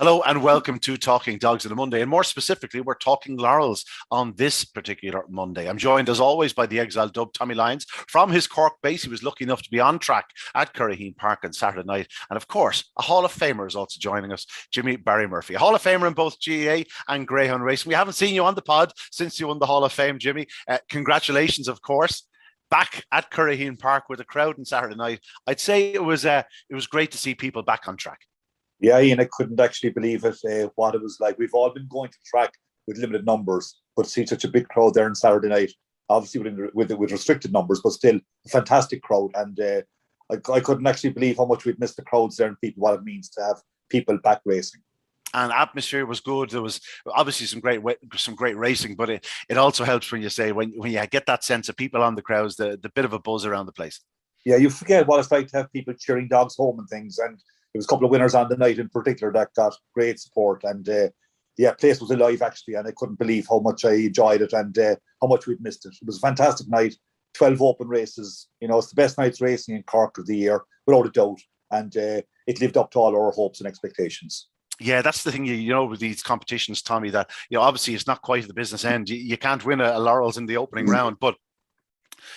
Hello and welcome to Talking Dogs on a Monday. And more specifically, we're talking Laurels on this particular Monday. I'm joined as always by the exiled dub Tommy Lyons from his Cork base. He was lucky enough to be on track at Greyhound Park on Saturday night. And of course, a Hall of Famer is also joining us, Jimmy Barry Murphy, a Hall of Famer in both GAA and Greyhound racing. We haven't seen you on the pod since you won the Hall of Fame, Jimmy. Congratulations, of course. Back at Greyhound Park with a crowd on Saturday night. I'd say it was great to see people back on track. Yeah, Ian, I couldn't actually believe it, what it was like. We've all been going to track with limited numbers, but to see such a big crowd there on Saturday night, obviously with restricted numbers, but still a fantastic crowd. And I couldn't actually believe how much we'd missed the crowds there and people, what it means to have people back racing. And atmosphere was good. There was obviously some great racing, but it also helps when you get that sense of people on the crowds, the bit of a buzz around the place. Yeah, you forget what it's like to have people cheering dogs home and things. And there was a couple of winners on the night in particular that got great support. And place was alive actually, and I couldn't believe how much I enjoyed it and how much we'd missed it. It was a fantastic night. 12 open races. You know, it's the best night's racing in Cork of the year, without a doubt. And it lived up to all our hopes and expectations. Yeah, that's the thing, with these competitions, Tommy, that, obviously it's not quite at the business end. You can't win a Laurels in the opening round, but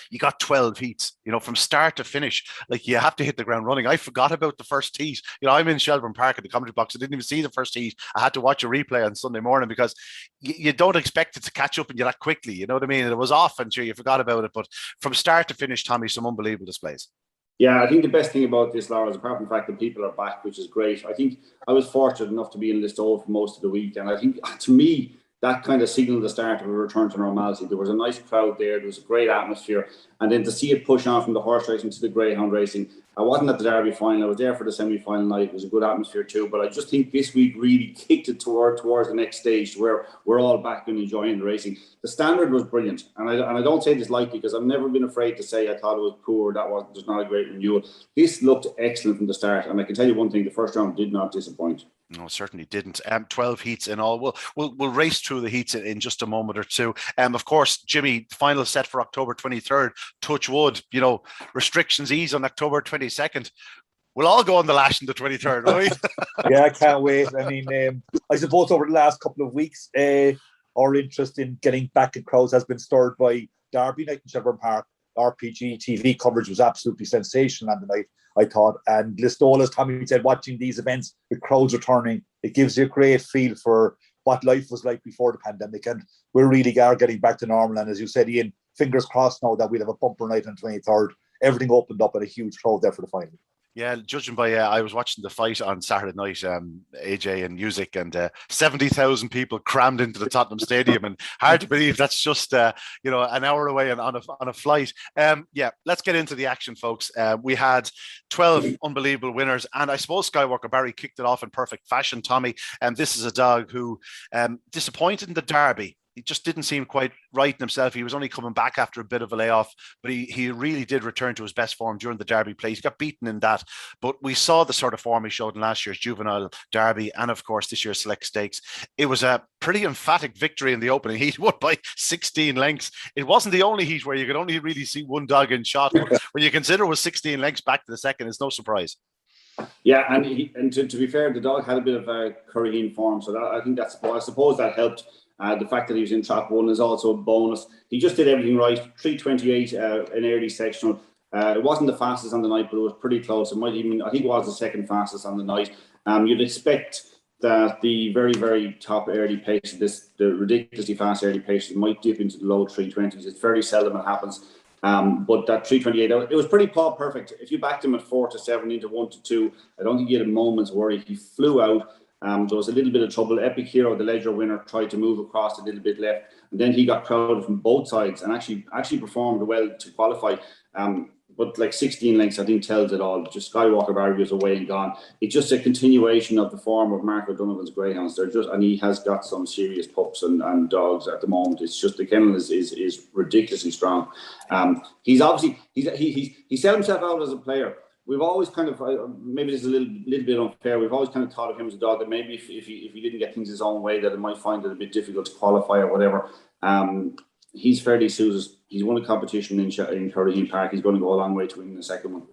you got 12 heats, from start to finish. Like, you have to hit the ground running. I forgot about the first heat. I'm in Shelbourne Park at the commentary box. I didn't even see the first heat. I had to watch a replay on Sunday morning because you don't expect it to catch up in you that quickly. You know what I mean? It was off and sure, you forgot about it. But from start to finish, Tommy, some unbelievable displays. Yeah, I think the best thing about this, Laurels, apart from the fact that people are back, which is great, I think I was fortunate enough to be in Listowel for most of the week. And I think, to me, that kind of signaled the start of a return to normality. There was a nice crowd there. There was a great atmosphere. And then to see it push on from the horse racing to the greyhound racing. I wasn't at the Derby final. I was there for the semi-final night. It was a good atmosphere too. But I just think this week really kicked it towards the next stage where we're all back and enjoying the racing. The standard was brilliant. And I don't say this lightly because I've never been afraid to say I thought it was poor. That was just not a great renewal. This looked excellent from the start. And I can tell you one thing, the first round did not disappoint. No, certainly didn't. 12 heats in all. We'll race through the heats in just a moment or two. Of course, Jimmy, final set for October 23rd. Touch wood. Restrictions ease on October 22nd. We'll all go on the lash on the 23rd, right? Yeah, I can't wait. I mean, I suppose over the last couple of weeks, our interest in getting back in crowds has been stirred by Derby night in Shelbourne Park. RPG TV coverage was absolutely sensational on the night, I thought. And Listowel, as Tommy said, watching these events with crowds returning, it gives you a great feel for what life was like before the pandemic. And we really are getting back to normal. And as you said, Ian, fingers crossed now that we'll have a bumper night on 23rd. Everything opened up and a huge crowd there for the final. Yeah, judging by, I was watching the fight on Saturday night, AJ and music, and 70,000 people crammed into the Tottenham Stadium, and hard to believe that's just, an hour away on a flight. Let's get into the action, folks. We had 12 unbelievable winners, and I suppose Skywalker Barry kicked it off in perfect fashion, Tommy. And this is a dog who disappointed in the Derby. He just didn't seem quite right in himself. He was only coming back after a bit of a layoff, but he really did return to his best form during the Derby place. He got beaten in that, but we saw the sort of form he showed in last year's Juvenile Derby and, of course, this year's Select Stakes. It was a pretty emphatic victory in the opening heat, won by 16 lengths. It wasn't the only heat where you could only really see one dog in shot. When you consider it was 16 lengths back to the second, it's no surprise. Yeah, and to be fair, the dog had a bit of a Curraheen form, so I suppose that helped. The fact that he was in track one is also a bonus. He just did everything right. 3:28 an early sectional. It wasn't the fastest on the night, but it was pretty close. I think it was the second fastest on the night. You'd expect that the very, very top early paces, the ridiculously fast early paces, might dip into the low 320s. It's very seldom it happens. But that 3:28, it was pretty perfect. If you backed him at 4-7 into 1-2, I don't think you had a moment's worry. He flew out. There was a little bit of trouble. Epic Hero, the Ledger winner, tried to move across a little bit left, and then he got crowded from both sides and actually performed well to qualify. But like 16 lengths, I think tells it all. Just Skywalker Barry was away and gone. It's just a continuation of the form of Mark O'Donovan's greyhounds. And he has got some serious pups and dogs at the moment. It's just the kennel is ridiculously strong. He's obviously he set himself out as a player. We've always kind of, maybe this is a little bit unfair, we've always kind of thought of him as a dog that maybe if he didn't get things his own way, that it might find it a bit difficult to qualify or whatever. He's fairly suited. He's won a competition in Cork. He's going to go a long way to winning the second one.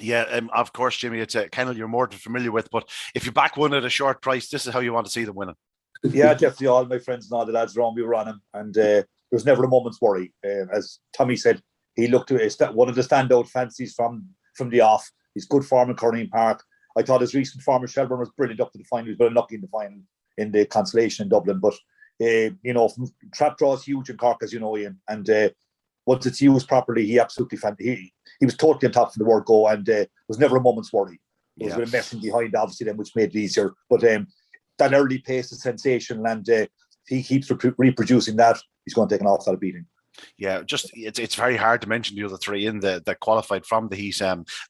Yeah, of course, Jimmy, it's a kennel you're more than familiar with, but if you back one at a short price, this is how you want to see them winning. Yeah, definitely. All my friends and all the lads around me were on him, and there was never a moment's worry. As Tommy said, he looked to one of the standout fancies from the off. He's good form in Corning Park. I thought his recent form in Shelburne was brilliant up to the final. He was very lucky in the final in the consolation in Dublin. But trap draw is huge in Cork, as you know, Ian. And once it's used properly, he absolutely he was totally on top from the word go, and was never a moment's worry. There was a bit of messing behind, obviously, then, which made it easier. But that early pace is sensational, and if he keeps reproducing that, he's going to take an awful lot of beating. Yeah, just it's very hard to mention the other three in that qualified from the heat.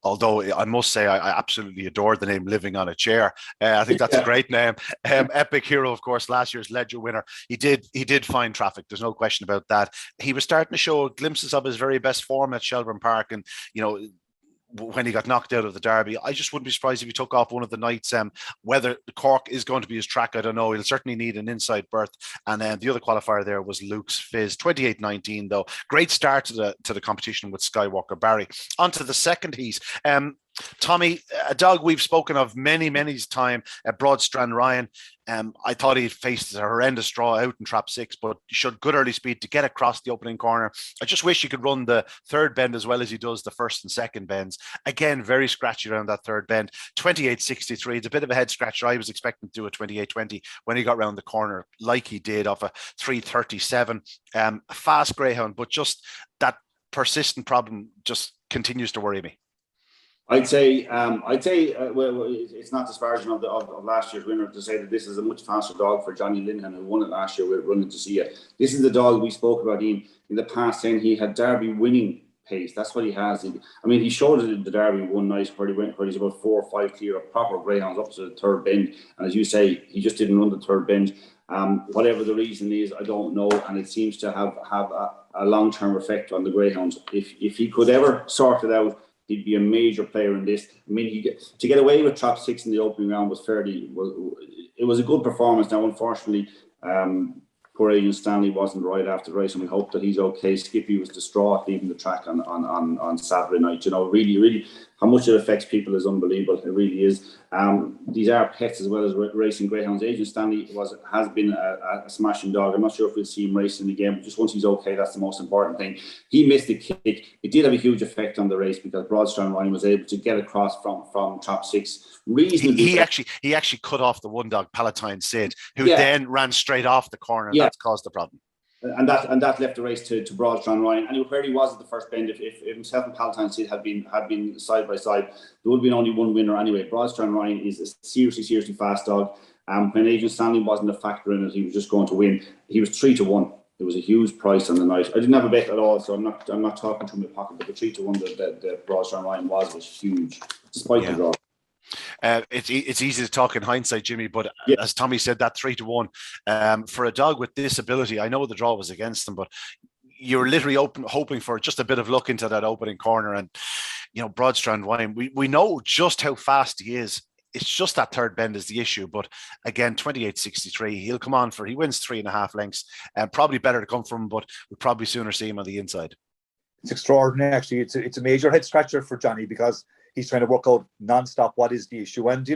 Although I must say I absolutely adore the name Living on a Chair. I think that's a great name. Epic hero, of course, last year's Ledger winner. He did find traffic. There's no question about that. He was starting to show glimpses of his very best form at Shelburne Park, and when he got knocked out of the Derby, I just wouldn't be surprised if he took off one of the nights. Whether Cork is going to be his track, I don't know. He'll certainly need an inside berth. And the other qualifier there was Luke's Fizz, 28-19 though. Great start to the competition with Skywalker Barry. On to the second heat. Tommy, a dog we've spoken of many time, Broadstrand Ryan. I thought he faced a horrendous draw out in trap 6, but he showed good early speed to get across the opening corner. I just wish he could run the third bend as well as he does the first and second bends. Again, very scratchy around that third bend. 28.63. It's a bit of a head scratcher. I was expecting to do a 28.20 when he got round the corner, like he did, off a 3.37. Fast greyhound, but just that persistent problem just continues to worry me. I'd say well, it's not disparaging of last year's winner to say that this is a much faster dog for Johnny Linehan, who won it last year with Running to See It. This is the dog we spoke about in the past, saying he had Derby winning pace. That's what he has. He showed it in the Derby one night where he's about 4 or 5 clear of proper greyhounds up to the third bend. And as you say, he just didn't run the third bend. Whatever the reason is, I don't know. And it seems to have a long-term effect on the greyhounds. If he could ever sort it out, he'd be a major player in this. To get away with trap 6 in the opening round was it was a good performance. Now, unfortunately, poor Agent Stanley wasn't right after the race, and we hope that he's okay. Skippy was distraught leaving the track on Saturday night. Really, how much it affects people is unbelievable. It really is. These are pets as well as racing greyhounds. Agent Stanley has been a smashing dog. I'm not sure if we'll see him racing again, but just once he's okay, that's the most important thing. He missed the kick. It did have a huge effect on the race because Broadstrand Ryan was able to get across from trap 6 reasonably. He actually cut off the one dog, Palatine Sid, who then ran straight off the corner, and that's caused the problem. And that left the race to Broadstrand Ryan. And where he was at the first bend, if himself and Palatine Sid had been side by side, there would have been only one winner anyway. Broadstrand Ryan is a seriously fast dog. When Agent Stanley wasn't a factor in it, he was just going to win. He was 3-1. It was a huge price on the night. I didn't have a bet at all, so I'm not talking to my pocket. But the 3-1 that Broadstrand Ryan was huge, despite the draw. It's easy to talk in hindsight, Jimmy, but as Tommy said, that 3-1 for a dog with this ability, I know the draw was against him, but you're literally hoping for just a bit of luck into that opening corner. And Broadstrand Ryan, we know just how fast he is. It's just that third bend is the issue. But again, 28.63, he'll come on he wins 3.5 lengths, and probably better to come from him, but we'll probably sooner see him on the inside. It's extraordinary, actually. It's a major head scratcher for Johnny because he's trying to work out non-stop what is the issue. And,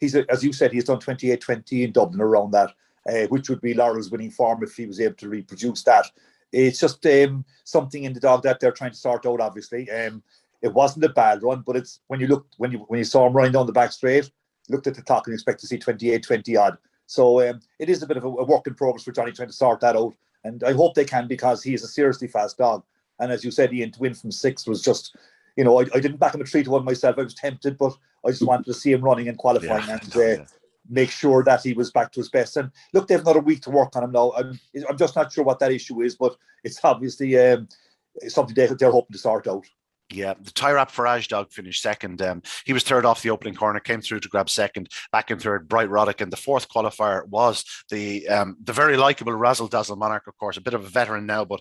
he's, as you said, he's done 28.20 in Dublin around that, which would be Laurel's winning form if he was able to reproduce that. It's just something in the dog that they're trying to sort out, obviously. It wasn't a bad run, but it's when you saw him running down the back straight, looked at the clock and expect to see 28.20 odd. So it is a bit of a work in progress for Johnny trying to sort that out. And I hope they can, because he is a seriously fast dog. And as you said, Ian, to win from 6 was just... I didn't back him a 3-1 myself. I was tempted, but I just wanted to see him running and qualifying make sure that he was back to his best. And look, they've another week to work on him now. I'm just not sure what that issue is, but it's obviously something they're hoping to sort out. Yeah, the Tyrap Farage dog finished second. He was third off the opening corner, came through to grab second, back in third, Bright Roddick. And the fourth qualifier was the very likeable Razzle Dazzle Monarch, of course, a bit of a veteran now, but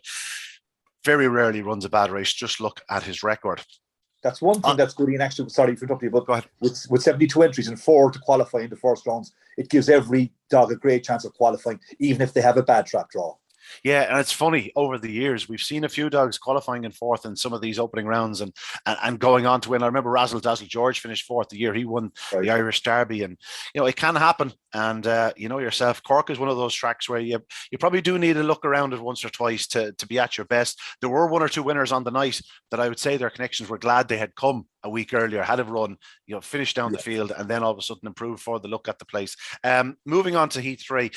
very rarely runs a bad race. Just look at his record. That's one thing that's good. And actually, sorry for interrupting you, but with 72 entries and 4 to qualify in the first rounds, it gives every dog a great chance of qualifying, even if they have a bad trap draw. Yeah, and it's funny, over the years we've seen a few dogs qualifying in fourth in some of these opening rounds and going on to win. I remember Razzle Dazzle George finished fourth the year he won the Irish Derby, and it can happen. And you know yourself, Cork is one of those tracks where you probably do need to look around it once or twice to be at your best. There were one or two winners on the night that I would say their connections were glad they had come a week earlier, had have run, finished down the field, and then all of a sudden improved for the look at the place. Moving on to Heat 3.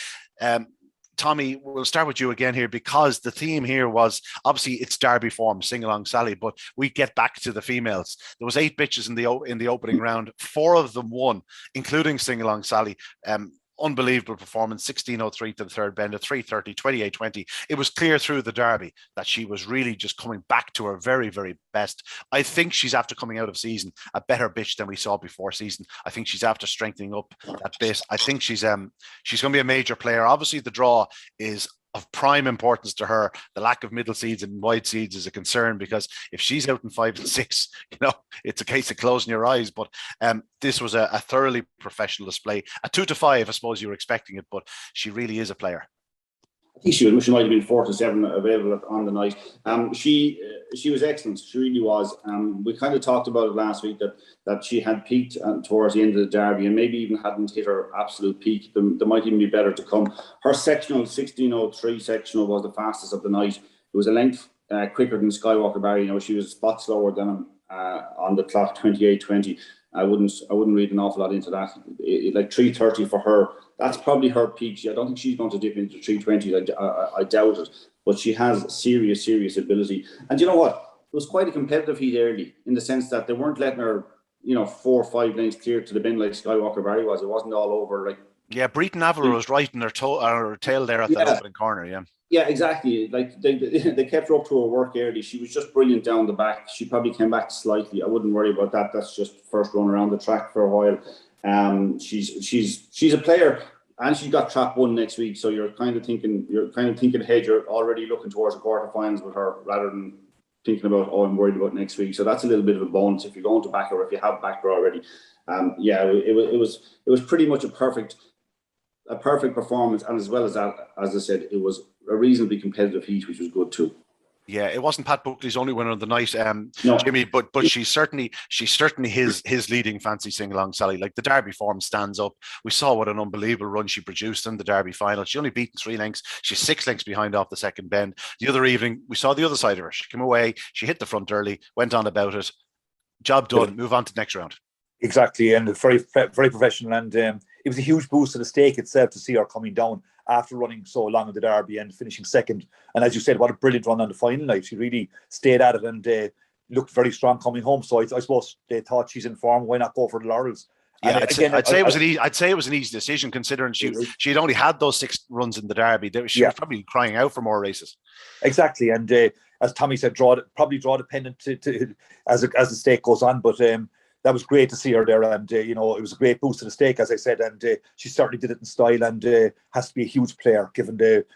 Tommy, we'll start with you again here, because the theme here was obviously it's Derby form, Sing Along Sally, but we get back to the females. There was 8 bitches in the opening round. 4 of them won, including Sing Along Sally. Unbelievable performance, 16:03 to the third bend, a 3:30, 28:20. It was clear through the Derby that she was really just coming back to her very, very best. I think she's after coming out of season a better bitch than we saw before season. I think she's after strengthening up that bit. I think she's going to be a major player. Obviously, the draw is of prime importance to her. The lack of middle seeds and wide seeds is a concern, because if she's out in 5 and 6, it's a case of closing your eyes. But this was a thoroughly professional display. A 2 to 5, I suppose you were expecting it, but she really is a player. I think she might have been 4 to 7 available on the night. She was excellent. She really was. We kind of talked about it last week that she had peaked towards the end of the Derby, and maybe even hadn't hit her absolute peak. There might even be better to come. Her sectional, 16:03 sectional, was the fastest of the night. It was a length quicker than Skywalker Barry. She was a spot slower than him on the clock, 28:20. I wouldn't read an awful lot into that. Like 3:30 for her, that's probably her peak. I don't think she's going to dip into 3:20. I doubt it. But she has serious ability. And you know what? It was quite a competitive heat early, in the sense that they weren't letting her, 4 or 5 lengths clear to the bin like Skywalker Barry was. It wasn't all over. Like, yeah, Breton Avila was right in her tail there at that opening corner. Yeah. Yeah, exactly. Like they kept her up to her work early. She was just brilliant down the back. She probably came back slightly. I wouldn't worry about that. That's just first run around the track for a while. She's a player, and she's got trap 1 next week. So you're kind of thinking ahead. You're already looking towards the quarterfinals with her, rather than thinking about, I'm worried about next week. So that's a little bit of a bonus if you're going to back her, if you have backed her already. It was pretty much a perfect performance, and as well as that, as I said, it was a reasonably competitive heat, which was good too. Yeah, it wasn't Pat Buckley's only winner of the night, no. Jimmy, but she's certainly his leading fancy Sing Along Sally. Like, the Derby form stands up. We saw what an unbelievable run she produced in the Derby final. She only beaten 3 lengths. She's 6 lengths behind off the second bend. The other evening, we saw the other side of her. She came away, she hit the front early, went on about it. Job done. Move on to the next round. Exactly, and very professional, and it was a huge boost to the stake itself to see her coming down after running so long in the Derby and finishing second. And as you said, what a brilliant run on the final night. She really stayed at it and looked very strong coming home. So I suppose they thought, she's in form, why not go for the Laurels? Yeah, I'd say it was an easy decision, considering she had only had those 6 runs in the Derby. She was probably crying out for more races. Exactly, and as Tommy said, probably draw dependent to as the stake goes on, but that was great to see her there, and it was a great boost to the stake, as I said, and she certainly did it in style, and has to be a huge player given the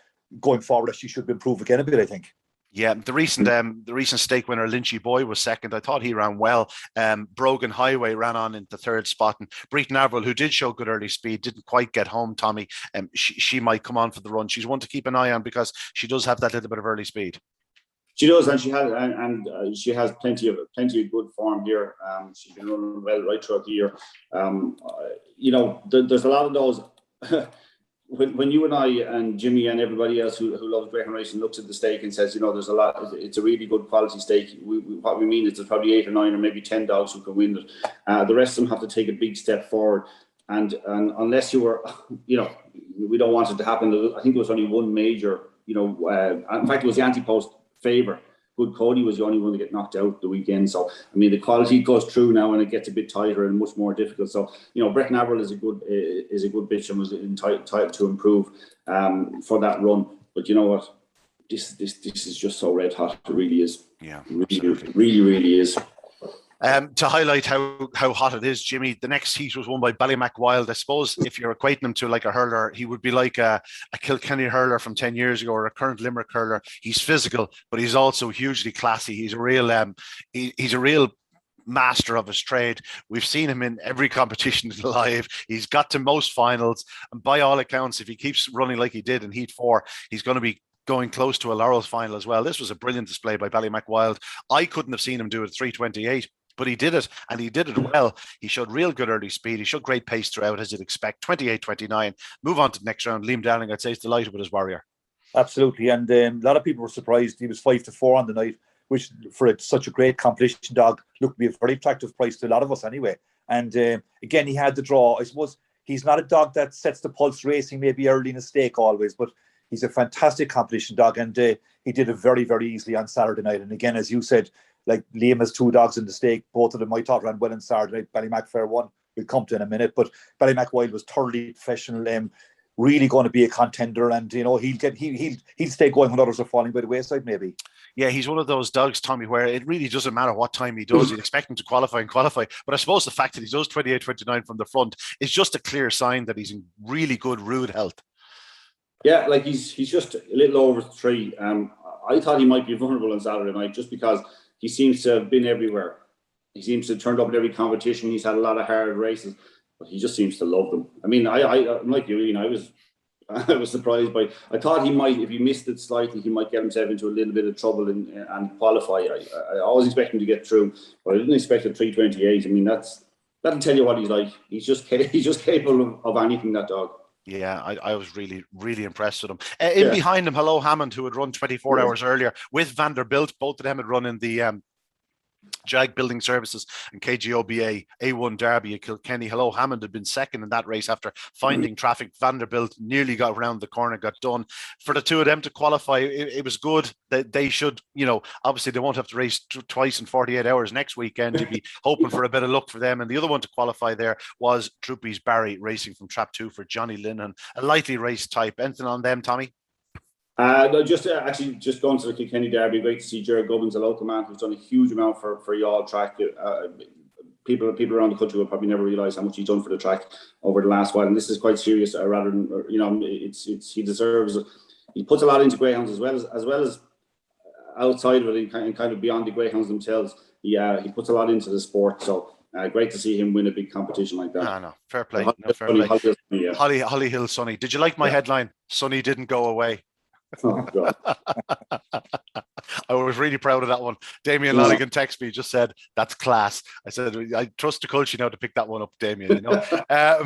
going forward. That she should improve again a bit, I think. Yeah, the recent stake winner, Lynchy Boy, was second. I thought he ran well. Brogan Highway ran on into third spot, and Breton Averill, who did show good early speed, didn't quite get home. Tommy, she might come on for the run. She's one to keep an eye on, because she does have that little bit of early speed. She does, and she has plenty of good form here. She's been running well right throughout the year. There's a lot of those. When you and I and Jimmy and everybody else who loves Greyhound racing looks at the stake and says, there's a lot. It's a really good quality stake. What we mean is there's probably 8 or 9 or maybe 10 dogs who can win it. The rest of them have to take a big step forward. And unless you were, we don't want it to happen. I think there was only one major. In fact, it was the anti-post favour. Good Cody was the only one to get knocked out the weekend. So the quality goes through now, and it gets a bit tighter and much more difficult. So Breton Averill is a good bitch, and was entitled to improve for that run. But you know what? This is just so red hot. It really is. Yeah, really is. To highlight how hot it is, Jimmy, the next heat was won by Ballymac Wild. I suppose if you're equating him to like a hurler, he would be like a Kilkenny hurler from 10 years ago, or a current Limerick hurler. He's physical, but he's also hugely classy. He's a real master of his trade. We've seen him in every competition live. He's got to most finals, and by all accounts, if he keeps running like he did in Heat 4, he's going to be going close to a Laurels final as well. This was a brilliant display by Ballymac. I couldn't have seen him do it at 3:28. But he did it, and he did it well. He showed real good early speed. He showed great pace throughout, as you'd expect. 28-29. Move on to the next round. Liam Dowling, I'd say, is delighted with his Warrior. Absolutely. And a lot of people were surprised. He was 5-4 on the night, which for such a great competition dog looked to be a very attractive price to a lot of us anyway. And again, he had the draw. I suppose he's not a dog that sets the pulse racing maybe early in a stake always, but he's a fantastic competition dog. And he did it very, very easily on Saturday night. And again, as you said, like Liam has 2 dogs in the stake. Both of them I thought ran well on Saturday night. Ballymac Fair won. We'll come to in a minute. But Ballymac Wild was thoroughly professional, really going to be a contender. And, you know, he'll stay going when others are falling by the wayside, maybe. Yeah, he's one of those dogs, Tommy, where it really doesn't matter what time he does. You'd expect him to qualify. But I suppose the fact that he does 28-29 from the front is just a clear sign that he's in really good rude health. Yeah, like he's just a little over 3. I thought he might be vulnerable on Saturday night just because he seems to have been everywhere. He seems to have turned up at every competition. He's had a lot of hard races, but he just seems to love them. I mean, I like you, I was surprised by. I thought he might, if he missed it slightly, he might get himself into a little bit of trouble and qualify. I always expect him to get through, but I didn't expect a 3:28. I mean, that'll tell you what he's like. He's just capable of anything, that dog. Yeah, I was really, really impressed with him. Behind him, Hello Hammond, who had run 24 hours earlier with Vanderbilt. Both of them had run in the Jag Building Services and KGOBA A1 Derby at Kilkenny. Hello Hammond had been second in that race after finding traffic. Vanderbilt nearly got around the corner, got done. For the two of them to qualify, it was good. That they should, obviously they won't have to race twice in 48 hours next weekend. You'd be hoping for a bit of luck for them. And the other one to qualify there was Troopy's Barry, racing from Trap 2 for Johnny Linehan. A lightly race type. Anything on them, Tommy? No, just going to the Kilkenny Derby. Great to see Gerard Gubbins, a local man who's done a huge amount for Yall track. People around the country will probably never realise how much he's done for the track over the last while. And this is quite serious. Rather than he deserves. He puts a lot into greyhounds as well as outside of it and kind of beyond the greyhounds themselves. He puts a lot into the sport. So great to see him win a big competition like that. No, fair play. Holly Hill Sonny. Did you like my headline? Sonny didn't go away. Oh, God. I was really proud of that one. Damien Lanigan texted me, just said, that's class. I said, I trust the culture now to pick that one up, Damien.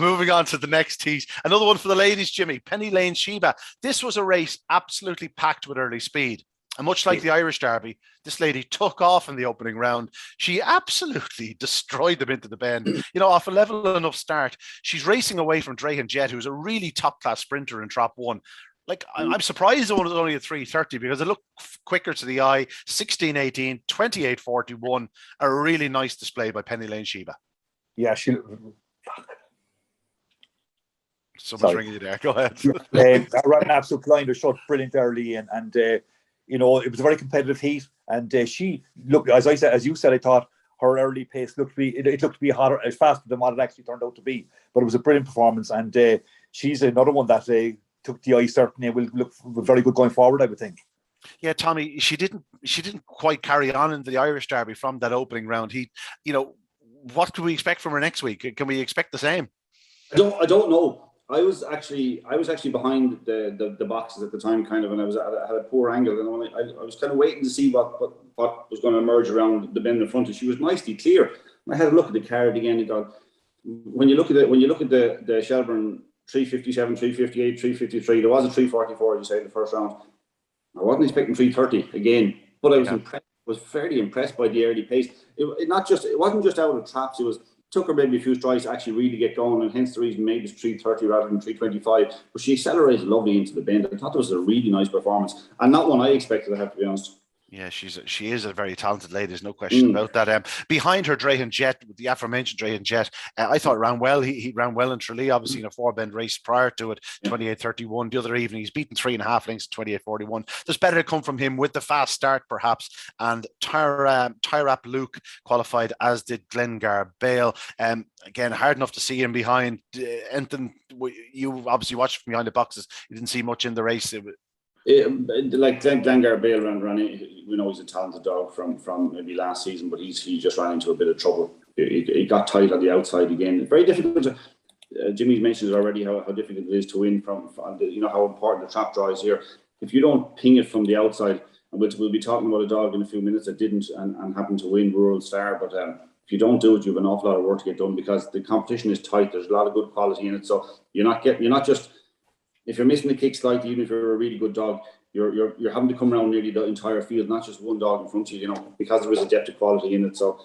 Moving on to the next heat. Another one for the ladies, Jimmy. Penny Lane Sheba. This was a race absolutely packed with early speed. And much like the Irish Derby, this lady took off in the opening round. She absolutely destroyed them into the bend. Off a level enough start, she's racing away from Greyhound Jet, who's a really top-class sprinter in Trap 1. Like, I'm surprised the one was only at 3:30 because it looked quicker to the eye. 16:18, 28:41. A really nice display by Penny Lane Sheba. Yeah, Someone's ringing you there. Go ahead. I ran an absolute blinder, shot brilliant early, and it was a very competitive heat. And she looked, as you said, I thought her early pace looked to be hotter, faster than what it actually turned out to be. But it was a brilliant performance, and she's another one that took the eye certainly will look very good going forward, I would think. Yeah, Tommy, she didn't quite carry on into the Irish Derby from that opening round. What can we expect from her next week? Can we expect the same? I don't know. I was actually behind the boxes at the time, kind of, and I had a poor angle, and I was kind of waiting to see what was going to emerge around the bend in front. And she was nicely clear. And I had a look at the card again, and God, when you look at the Shelburne 357, 358, 353. There was a 344, as you say, in the first round. I wasn't expecting 330 again, but I was impressed. Was fairly impressed by the early pace. It wasn't just out of traps. It took her maybe a few strides to actually really get going, and hence the reason maybe it's 330 rather than 325. But she accelerated lovely into the bend. I thought it was a really nice performance, and not one I expected, I have to be honest. Yeah, she is a very talented lady. There's no question about that. Behind her, Greyhound Jet, the aforementioned Greyhound Jet, I thought ran well. He ran well in Tralee, obviously in a 4-bend race prior to it, 28:31. The other evening, he's beaten 3.5 lengths, 28:41. There's better to come from him with the fast start, perhaps. And Tyrap Luke qualified, as did Glengar Bale. Again, hard enough to see him behind. Anything you obviously watched from behind the boxes. You didn't see much in the race. Like Glengar Bale ran. We know he's a talented dog from maybe last season, but he just ran into a bit of trouble. He got tight on the outside again. It's very difficult. Jimmy's mentioned already how difficult it is to win from how important the trap draw is here. if you don't ping it from the outside, and we'll be talking about a dog in a few minutes that didn't and happened to win Rural Star, but if you don't do it, you have an awful lot of work to get done because the competition is tight. There's a lot of good quality in it, so you're not just, if you're missing the kick slightly, even if you're a really good dog, you're having to come around nearly the entire field, not just one dog in front of you, because there is a depth of quality in it. So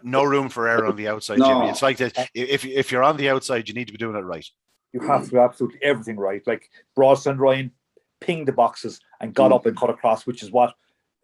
no room for error on the outside, No. Jimmy. It's like that. If you're on the outside, you need to be doing it right. You have to do absolutely everything right. Like Broadstand Ryan pinged the boxes and got up and cut across, which is what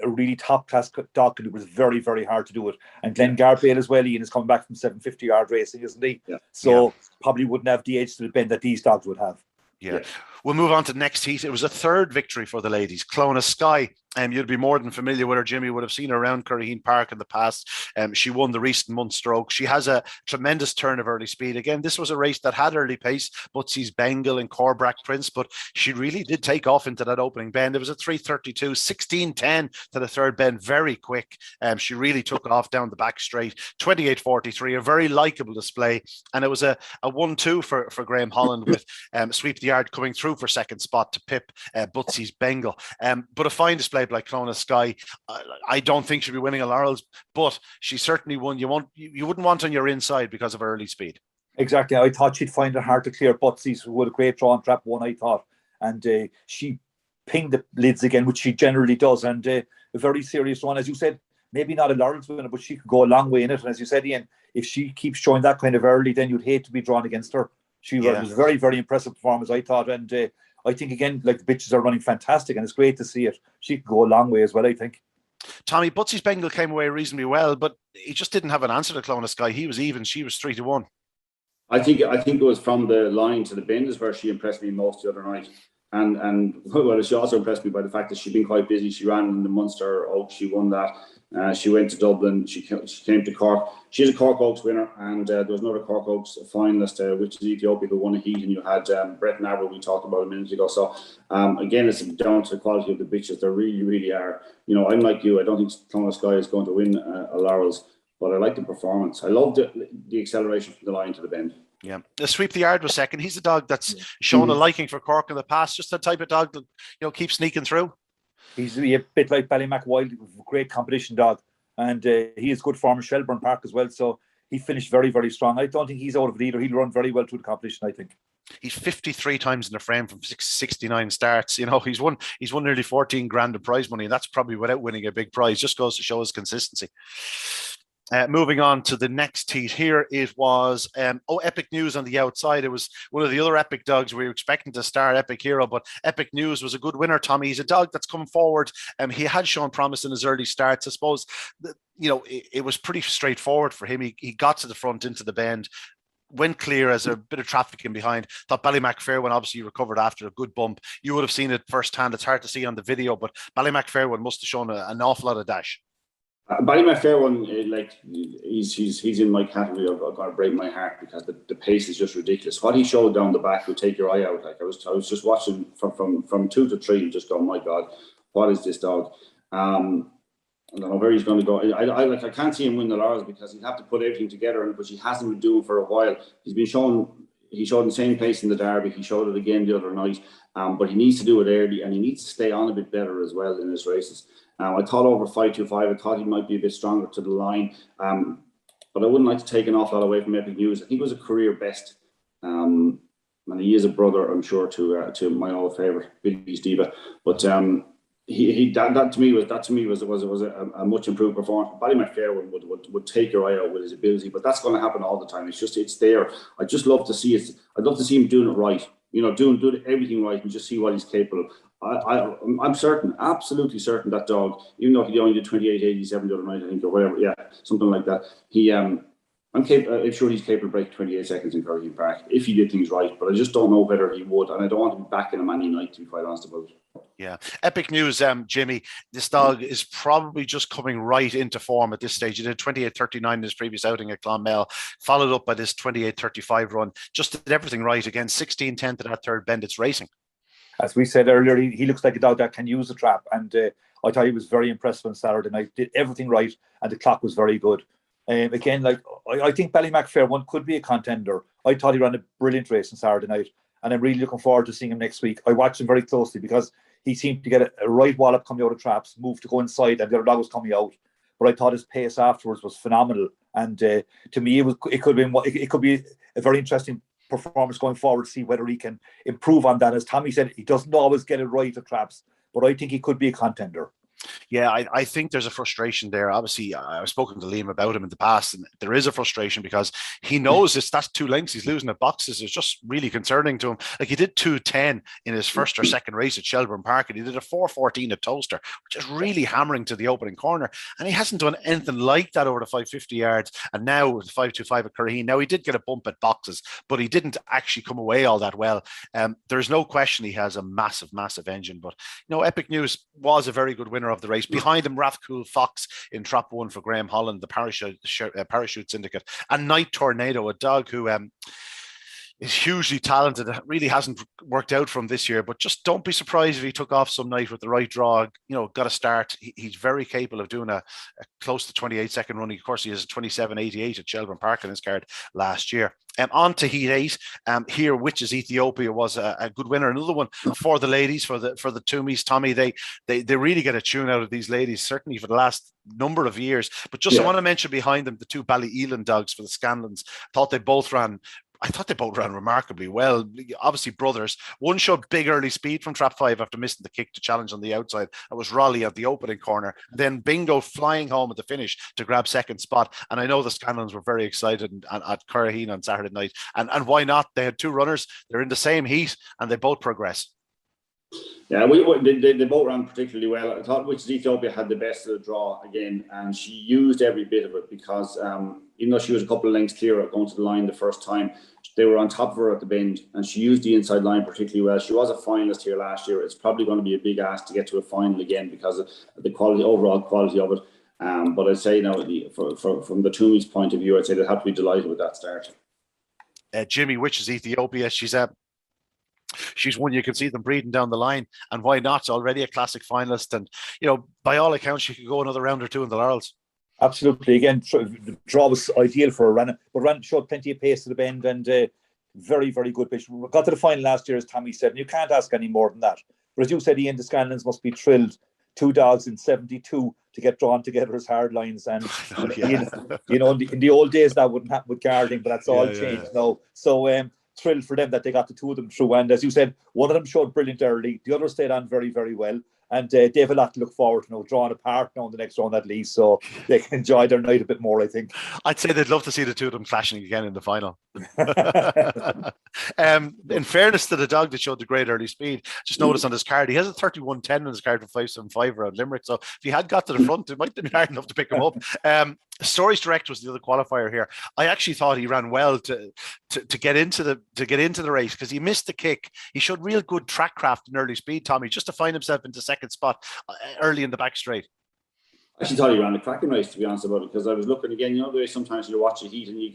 a really top class dog can do. It was very, very hard to do it. And Glenn Garfield as well, Ian is coming back from 750-yard racing, isn't he? Yeah. So probably wouldn't have the edge to the bend that these dogs would have. Yeah. We'll move on to the next heat. It was a third victory for the ladies. Clona Sky, you'd be more than familiar with her, Jimmy. Would have seen her around Curraheen Park in the past. She won the recent Munster Oaks. She has a tremendous turn of early speed. Again, this was a race that had early pace, Butsy's Bengal and Corbrack Prince, but she really did take off into that opening bend. It was a 3:32, 16:10 to the third bend, very quick. She really took off down the back straight, 28:43, a very likeable display. And it was a 1-2 for Graham Holland with Sweep the Yard coming through for second spot to pip Butsy's Bengal. But a fine display by Clona Sky. I don't think she'll be winning a Laurels, but she certainly won. You wouldn't want on your inside because of her early speed. Exactly. I thought she'd find it hard to clear Butsy's with a great draw and trap one, I thought. And she pinged the lids again, which she generally does. And a very serious one, as you said, maybe not a Laurels winner, but she could go a long way in it. And as you said, Ian, if she keeps showing that kind of early, then you'd hate to be drawn against her. She was very, very impressive performance, I thought. And I think, again, like the bitches are running fantastic, and it's great to see it. She could go a long way as well, I think. Tommy, Butsy's Bengal came away reasonably well, but he just didn't have an answer to Clona Sky. He was even. She was 3-1. I think it was from the line to the bend is where she impressed me most the other night. And well, she also impressed me by the fact that she'd been quite busy. She ran in the Munster Oaks. She won that. She went to Dublin. She came to Cork. She's a Cork Oaks winner, and there was another Cork Oaks finalist, which is Ethiopia, who won a heat, and you had Brett Narrow, we talked about a minute ago. So again, it's down to the quality of the bitches. They really, really are. I'm like you. I don't think Clona Sky is going to win a Laurels, but I like the performance. I love the acceleration from the line to the bend. Yeah, the Sweep the Yard was second. He's a dog that's shown a liking for Cork in the past. Just the type of dog that keeps sneaking through. He's a bit like Ballymac Wild, great competition dog, and he is good form in Shelburne Park as well. So he finished very, very strong. I don't think he's out of it either. He'll run very well through the competition, I think. He's 53 times in the frame from 69 starts. He's won nearly 14 grand in prize money, and that's probably without winning a big prize. Just goes to show his consistency. Moving on to the next heat here, it was Epic News on the outside. It was one of the other Epic dogs we were expecting to star Epic Hero, but Epic News was a good winner, Tommy. He's a dog that's come forward. He had shown promise in his early starts. I suppose it was pretty straightforward for him. He got to the front into the bend, went clear as a bit of traffic in behind. Thought Ballymac Fairway obviously recovered after a good bump. You would have seen it firsthand. It's hard to see on the video, but Ballymac Fairway must have shown an awful lot of dash. Ballymac Fairway, he's in my category of going to break my heart because the pace is just ridiculous. What he showed down the back would take your eye out. Like I was just watching from 2 to 3 and just going, my God, what is this dog? I don't know where he's going to go. I can't see him win the Laurels because he'd have to put everything together, which he hasn't been doing for a while. He showed the same pace in the Derby. He showed it again the other night, but he needs to do it early and he needs to stay on a bit better as well in his races. I thought over 5.25, I thought he might be a bit stronger to the line, but I wouldn't like to take an awful lot away from Epic News. I think it was a career best, and he is a brother, I'm sure, to my old favourite, Billy's Diva. But that to me was a much improved performance. Ballymac Fairway would take your eye out with his ability, but that's going to happen all the time. It's there. I just love to see it. I'd love to see him doing it right. Doing everything right and just see what he's capable of. I'm certain, absolutely certain that dog, even though he only did 28.87 the other night, I think, or whatever, something like that. I'm sure he's capable of breaking 28 seconds in Curraheen Park if he did things right, but I just don't know whether he would, and I don't want to be back in him any night, to be quite honest about it. Yeah, Epic News, Jimmy. This dog is probably just coming right into form at this stage. He did 28.39 in his previous outing at Clonmel, followed up by this 28.35 run. Just did everything right again. 16.10 to that third bend. It's racing. As we said earlier, he looks like a dog that can use a trap, and I thought he was very impressive on Saturday night. Did everything right, and the clock was very good. Again, I think Ballymac Fair one could be a contender. I thought he ran a brilliant race on Saturday night, and I'm really looking forward to seeing him next week. I watched him very closely because he seemed to get a right wallop coming out of traps, move to go inside, and the other dog was coming out. But I thought his pace afterwards was phenomenal, and to me, it could be a very interesting performance going forward to see whether he can improve on that. As Tommy said, he doesn't always get it right at traps, but I think he could be a contender. Yeah, I think there's a frustration there. Obviously, I've spoken to Liam about him in the past, and there is a frustration because he knows that's 2 lengths he's losing at boxes is just really concerning to him. Like, he did 2:10 in his first or second race at Shelbourne Park, and he did a 4:14 at Toaster, which is really hammering to the opening corner. And he hasn't done anything like that over the 550 yards. And now with 525 at Curraheen, now he did get a bump at boxes, but he didn't actually come away all that well. There's no question he has a massive, massive engine. But Epic News was a very good winner of the race. Behind him, Rathcoole Fox in Trap 1 for Graham Holland, the Parachute Syndicate, and Night Tornado, a dog who is hugely talented. It really hasn't worked out for him this year, but just don't be surprised if he took off some night with the right draw. Got a start. He's very capable of doing a close to 28-second running. Of course, he has a 27.88 at Shelbourne Park in his card last year. On to Heat 8. Here, Witches Ethiopia was a good winner. Another one for the ladies, for the Toomies. Tommy, they really get a tune out of these ladies, certainly for the last number of years. But I want to mention behind them the 2 Ballyelan dogs for the Scanlons. I thought they both ran remarkably well. Obviously, brothers. One showed big early speed from Trap 5 after missing the kick to challenge on the outside. That was Raleigh at the opening corner. Then Bingo flying home at the finish to grab second spot. And I know the Scanlons were very excited at Curraheen on Saturday night. And why not? They had 2 runners. They're in the same heat and they both progress. Yeah, they both ran particularly well. I thought Witches Ethiopia had the best of the draw again, and she used every bit of it because even though she was a couple of lengths clear at going to the line the first time, they were on top of her at the bend, and she used the inside line particularly well. She was a finalist here last year. It's probably going to be a big ask to get to a final again because of the overall quality of it. But I'd say now, from the Toomies' point of view, I'd say they'd have to be delighted with that start. Jimmy, Witches Ethiopia, she's one you can see them breathing down the line, and why not? Already a classic finalist, and by all accounts she could go another round or 2 in the Laurels. Absolutely. Again, the draw was ideal for her, but showed plenty of pace to the bend, and very, very good pitch. Got to the final last year, as Tommy said, and you can't ask any more than that. But as you said, Ian, the Scanlons must be thrilled. 2 dogs in 72 to get drawn together as hard lines, and in the old days that wouldn't happen with guarding, but that's all changed now. So thrilled for them that they got the 2 of them through, and as you said, one of them showed brilliant early, the other stayed on very, very well, and they have a lot to look forward to now, drawing apart now in the next round at least, so they can enjoy their night a bit more, I think. I'd say they'd love to see the 2 of them clashing again in the final. In fairness to the dog that showed the great early speed, just notice on his card, he has a 31.10 on his card for 575 around Limerick, so if he had got to the front, it might have been hard enough to pick him up. Stories Direct was the other qualifier here. I actually thought he ran well to get into the race because he missed the kick. He showed real good track craft and early speed, Tommy, just to find himself into second spot early in the back straight. I actually thought he ran a cracking race, to be honest about it, because I was looking again. The way sometimes you watch a heat and you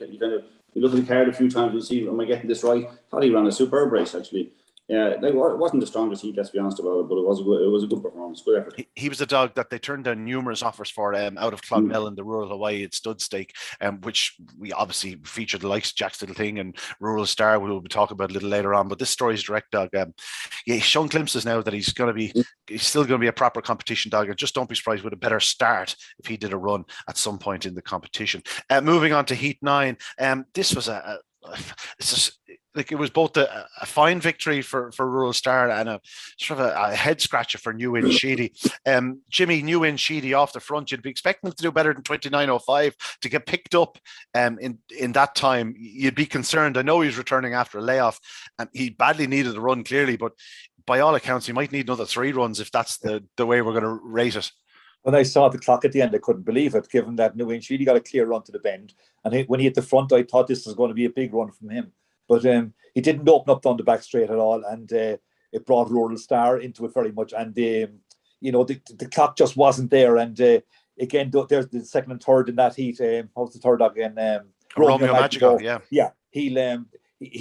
look at the card a few times and see, am I getting this right? I thought he ran a superb race actually. Yeah, it wasn't the strongest heat, let's be honest about it, but it was a good performance, good effort. He was a dog that they turned down numerous offers for out of Clonmel in the Rural Hawaii at Stud Stake, which we obviously featured the likes of Jack's Little Thing and Rural Star, we'll be talking about a little later on. But this Story's Direct dog, he's shown glimpses now that he's still going to be a proper competition dog, and just don't be surprised with a better start if he did a run at some point in the competition. Moving on to Heat 9, this was it was both a fine victory for Rural Star and a sort of a head scratcher for New Win Sheedy. Jimmy, New Win Sheedy off the front, you'd be expecting him to do better than 29.05 to get picked up in that time. You'd be concerned. I know he's returning after a layoff, and he badly needed a run clearly, but by all accounts, he might need another 3 runs if that's the way we're going to rate it. When I saw the clock at the end, I couldn't believe it, given that New Win Sheedy got a clear run to the bend, and when he hit the front, I thought this was going to be a big run from him. But he didn't open up down the back straight at all, and it brought Rural Star into it very much. And the clock just wasn't there. And again, there's the second and third in that heat. How's the third dog again? Romeo Magico, yeah. He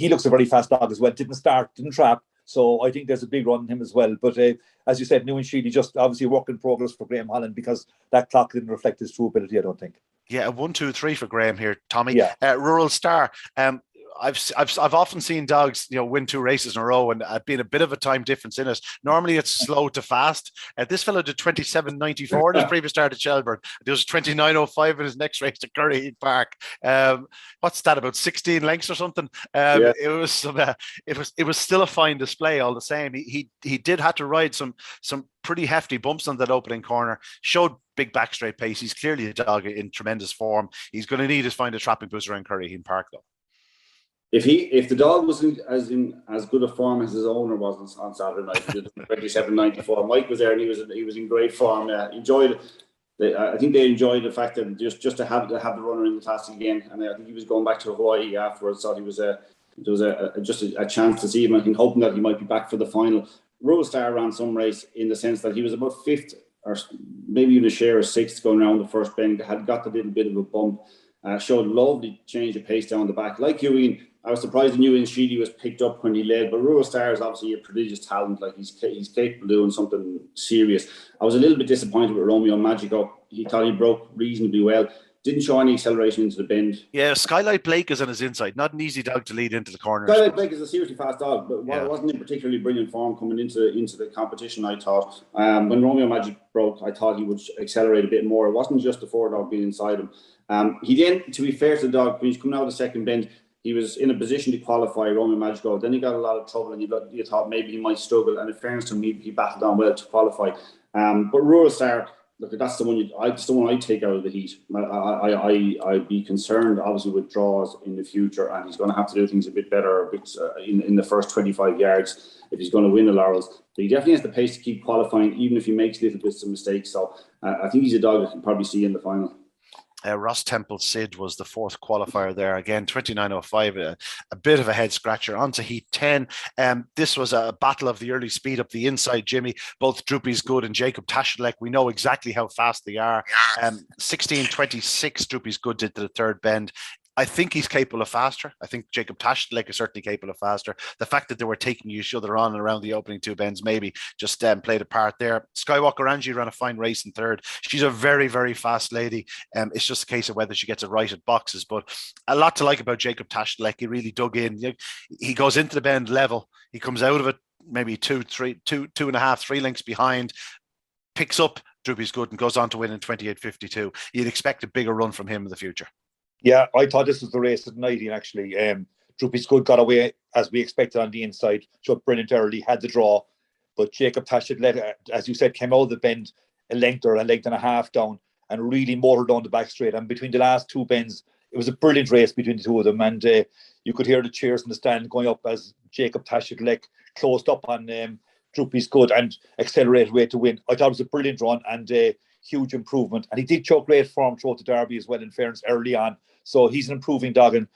looks a very fast dog as well. Didn't trap. So I think there's a big run in him as well. But as you said, New and Sheedy just obviously work in progress for Graham Holland because that clock didn't reflect his true ability, I don't think. Yeah, 1, 2, 3 for Graham here, Tommy. Yeah. Rural Star. I've often seen dogs, win 2 races in a row and been a bit of a time difference in it. Normally it's slow to fast. This fellow did 27.94 in his previous start at Shelburne. It was 29.05 in his next race at Curryheath Park. What's that, about 16 lengths or something? It was some, it was still a fine display all the same. He did have to ride some pretty hefty bumps on that opening corner. Showed big back straight pace. He's clearly a dog in tremendous form. He's going to need to find a trapping boost around Curryheath Park though. If the dog was in as good a form as his owner was on Saturday night, he did 27.94. Mike was there and he was in great form. Enjoyed it. I think they enjoyed the fact that just to have the runner in the Classic again, and I think he was going back to Hawaii afterwards. Thought there was just a chance to see him. I think hoping that he might be back for the final. Rural Star ran some race in the sense that he was about 5th or maybe even a share of 6th going around the first bend. Had got a little bit of a bump. Showed lovely change of pace down the back. Like you, Ian, I was surprised the new Sheedy was picked up when he led, but Rural Star is obviously a prodigious talent. Like he's capable of doing something serious. I was a little bit disappointed with Romeo Magico. He thought he broke reasonably well. Didn't show any acceleration into the bend. Yeah, Skylight Blake is on his inside. Not an easy dog to lead into the corner. Skylight Blake is a seriously fast dog, but wasn't in particularly brilliant form coming into the competition, I thought. When Romeo Magic broke, I thought he would accelerate a bit more. It wasn't just the 4 dog being inside him. He then, to be fair to the dog, when he's coming out of the second bend, he was in a position to qualify, Romeo Magico. Then he got a lot of trouble and you thought maybe he might struggle. And in fairness to him, he battled on well to qualify. But Rural Star, look, that's the one I take out of the heat. I'd be concerned, obviously, with draws in the future, and he's going to have to do things a bit better in the first 25 yards if he's going to win the Laurels. But he definitely has the pace to keep qualifying, even if he makes little bits of mistakes. So I think he's a dog that can probably see in the final. Ross Temple Sid was the 4th qualifier there. Again, 29.05, a bit of a head scratcher. On to heat 10. This was a battle of the early speed up the inside, Jimmy. Both Droopy's Good and Jacob Tashlek. We know exactly how fast they are. 16.26, Droopy's Good did to the 3rd bend. I think he's capable of faster. I think Jacob Tashlek is certainly capable of faster. The fact that they were taking each other on and around the opening 2 bends maybe just played a part there. Skywalker Angie ran a fine race in 3rd. She's a very, very fast lady. It's just a case of whether she gets it right at boxes. But a lot to like about Jacob Tashlek. He really dug in. He goes into the bend level. He comes out of it maybe 2.5, 3 lengths behind, picks up Droopy's Good and goes on to win in 28.52. You'd expect a bigger run from him in the future. Yeah, I thought this was the race of the night, actually. Droopy's Good got away as we expected on the inside, showed brilliant early, had the draw, but Jacob Tashlek, as you said, came out of the bend a length and a half down and really motored down the back straight. And between the last 2 bends, it was a brilliant race between the 2 of them. And you could hear the cheers in the stand going up as Jacob Tashlek closed up on Droopy's Good and accelerated way to win. I thought it was a brilliant run and huge improvement. And he did show great form throughout the Derby as well, in fairness, early on. So he's an improving dog, and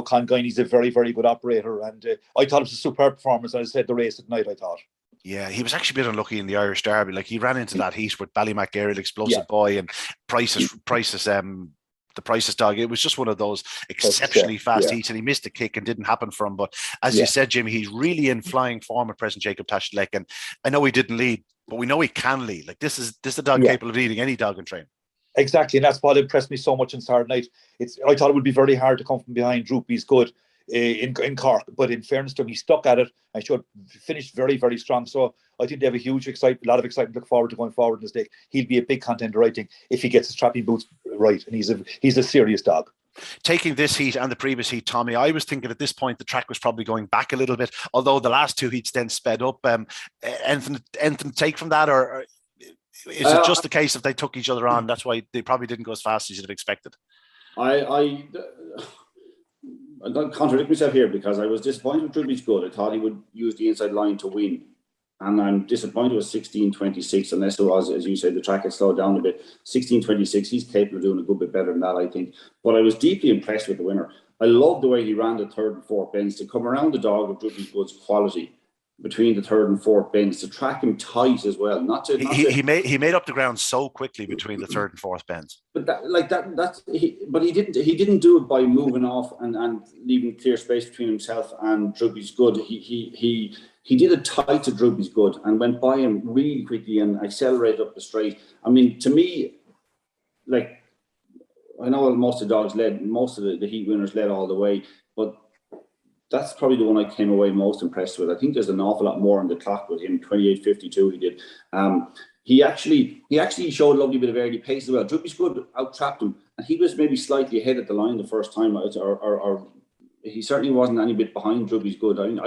Conguine's a very, very good operator. And I thought it was a superb performance. As I said, the race at night, I thought. Yeah, he was actually a bit unlucky in the Irish Derby. Like he ran into that heat with Ballymac Aerial Explosive Boy and Price's the Price's dog. It was just one of those exceptionally fast heats, and he missed a kick and didn't happen for him. But as you said, Jimmy, he's really in flying form at present, Jacob Tashlek. And I know he didn't lead, but we know he can lead. Like this is a dog capable of leading any dog in training. Exactly, and that's what impressed me so much on Saturday night. I thought it would be very hard to come from behind Droopy's Good in Cork, but in fairness to him, he stuck at it and should finished very, very strong. So I think they have a lot of excitement. Look forward to going forward in this day. He'll be a big contender, I think, if he gets his trapping boots right, and he's a serious dog. Taking this heat and the previous heat, Tommy, I was thinking at this point the track was probably going back a little bit, although the last 2 heats then sped up. Anything to take from that, or is it just the case that they took each other on? That's why they probably didn't go as fast as you'd have expected. I don't contradict myself here because I was disappointed with Droopy's Good. I thought he would use the inside line to win. And I'm disappointed with 16.26, unless it was, as you said, the track had slowed down a bit. 16.26, he's capable of doing a good bit better than that, I think. But I was deeply impressed with the winner. I love the way he ran the 3rd and 4th bends to come around the dog of Droopy's Good's quality between the 3rd and 4th bends to track him tight as well. He made up the ground so quickly between the 3rd and 4th bends. But he didn't do it by moving off and leaving clear space between himself and Droopy's Good. He did it tight to Droopy's Good and went by him really quickly and accelerated up the straight. I mean, to me, I know most of the dogs led, most of the heat winners led all the way, but that's probably the one I came away most impressed with. I think there's an awful lot more on the clock with him. 28.52 he did. He actually showed a lovely bit of early pace as well. Droopy's Good out-trapped him, and he was maybe slightly ahead at the line the first time, or he certainly wasn't any bit behind Droopy's Good. I mean,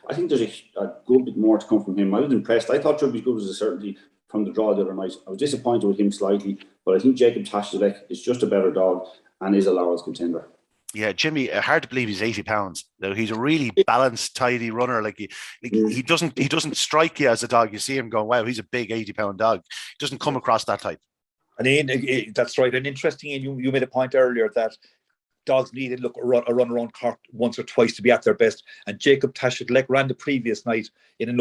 I think there's a good bit more to come from him. I was impressed. I thought Droopy's Good was a certainty from the draw the other night. I was disappointed with him slightly, but I think Jacob Tashilek is just a better dog and is a Laurels contender. Yeah, Jimmy, hard to believe he's 80 pounds. Though he's a really balanced, tidy runner. Like he doesn't strike you as a dog. You see him going, wow, he's a big 80-pound dog. He doesn't come across that type. And that's right. And interesting, you made a point earlier that dogs needed a run around Cork once or twice to be at their best. And Jacob Tashilek ran the previous Saturday night in an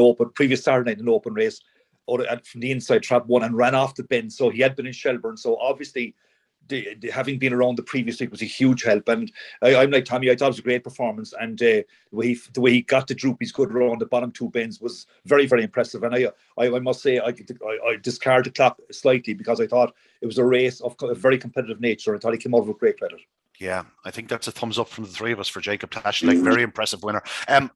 open race from the inside trap one and ran off the bend. So he had been in Shelburne. So obviously, having been around the previous week was a huge help, and I'm like Tommy. I thought it was a great performance, and the way he got the Droopy's Good around the bottom two bends was very, very impressive. And I must say I discarded the clock slightly because I thought it was a race of a very competitive nature. I thought he came out with great credit. Yeah, I think that's a thumbs up from the three of us for Jacob Tashilek. Very impressive winner.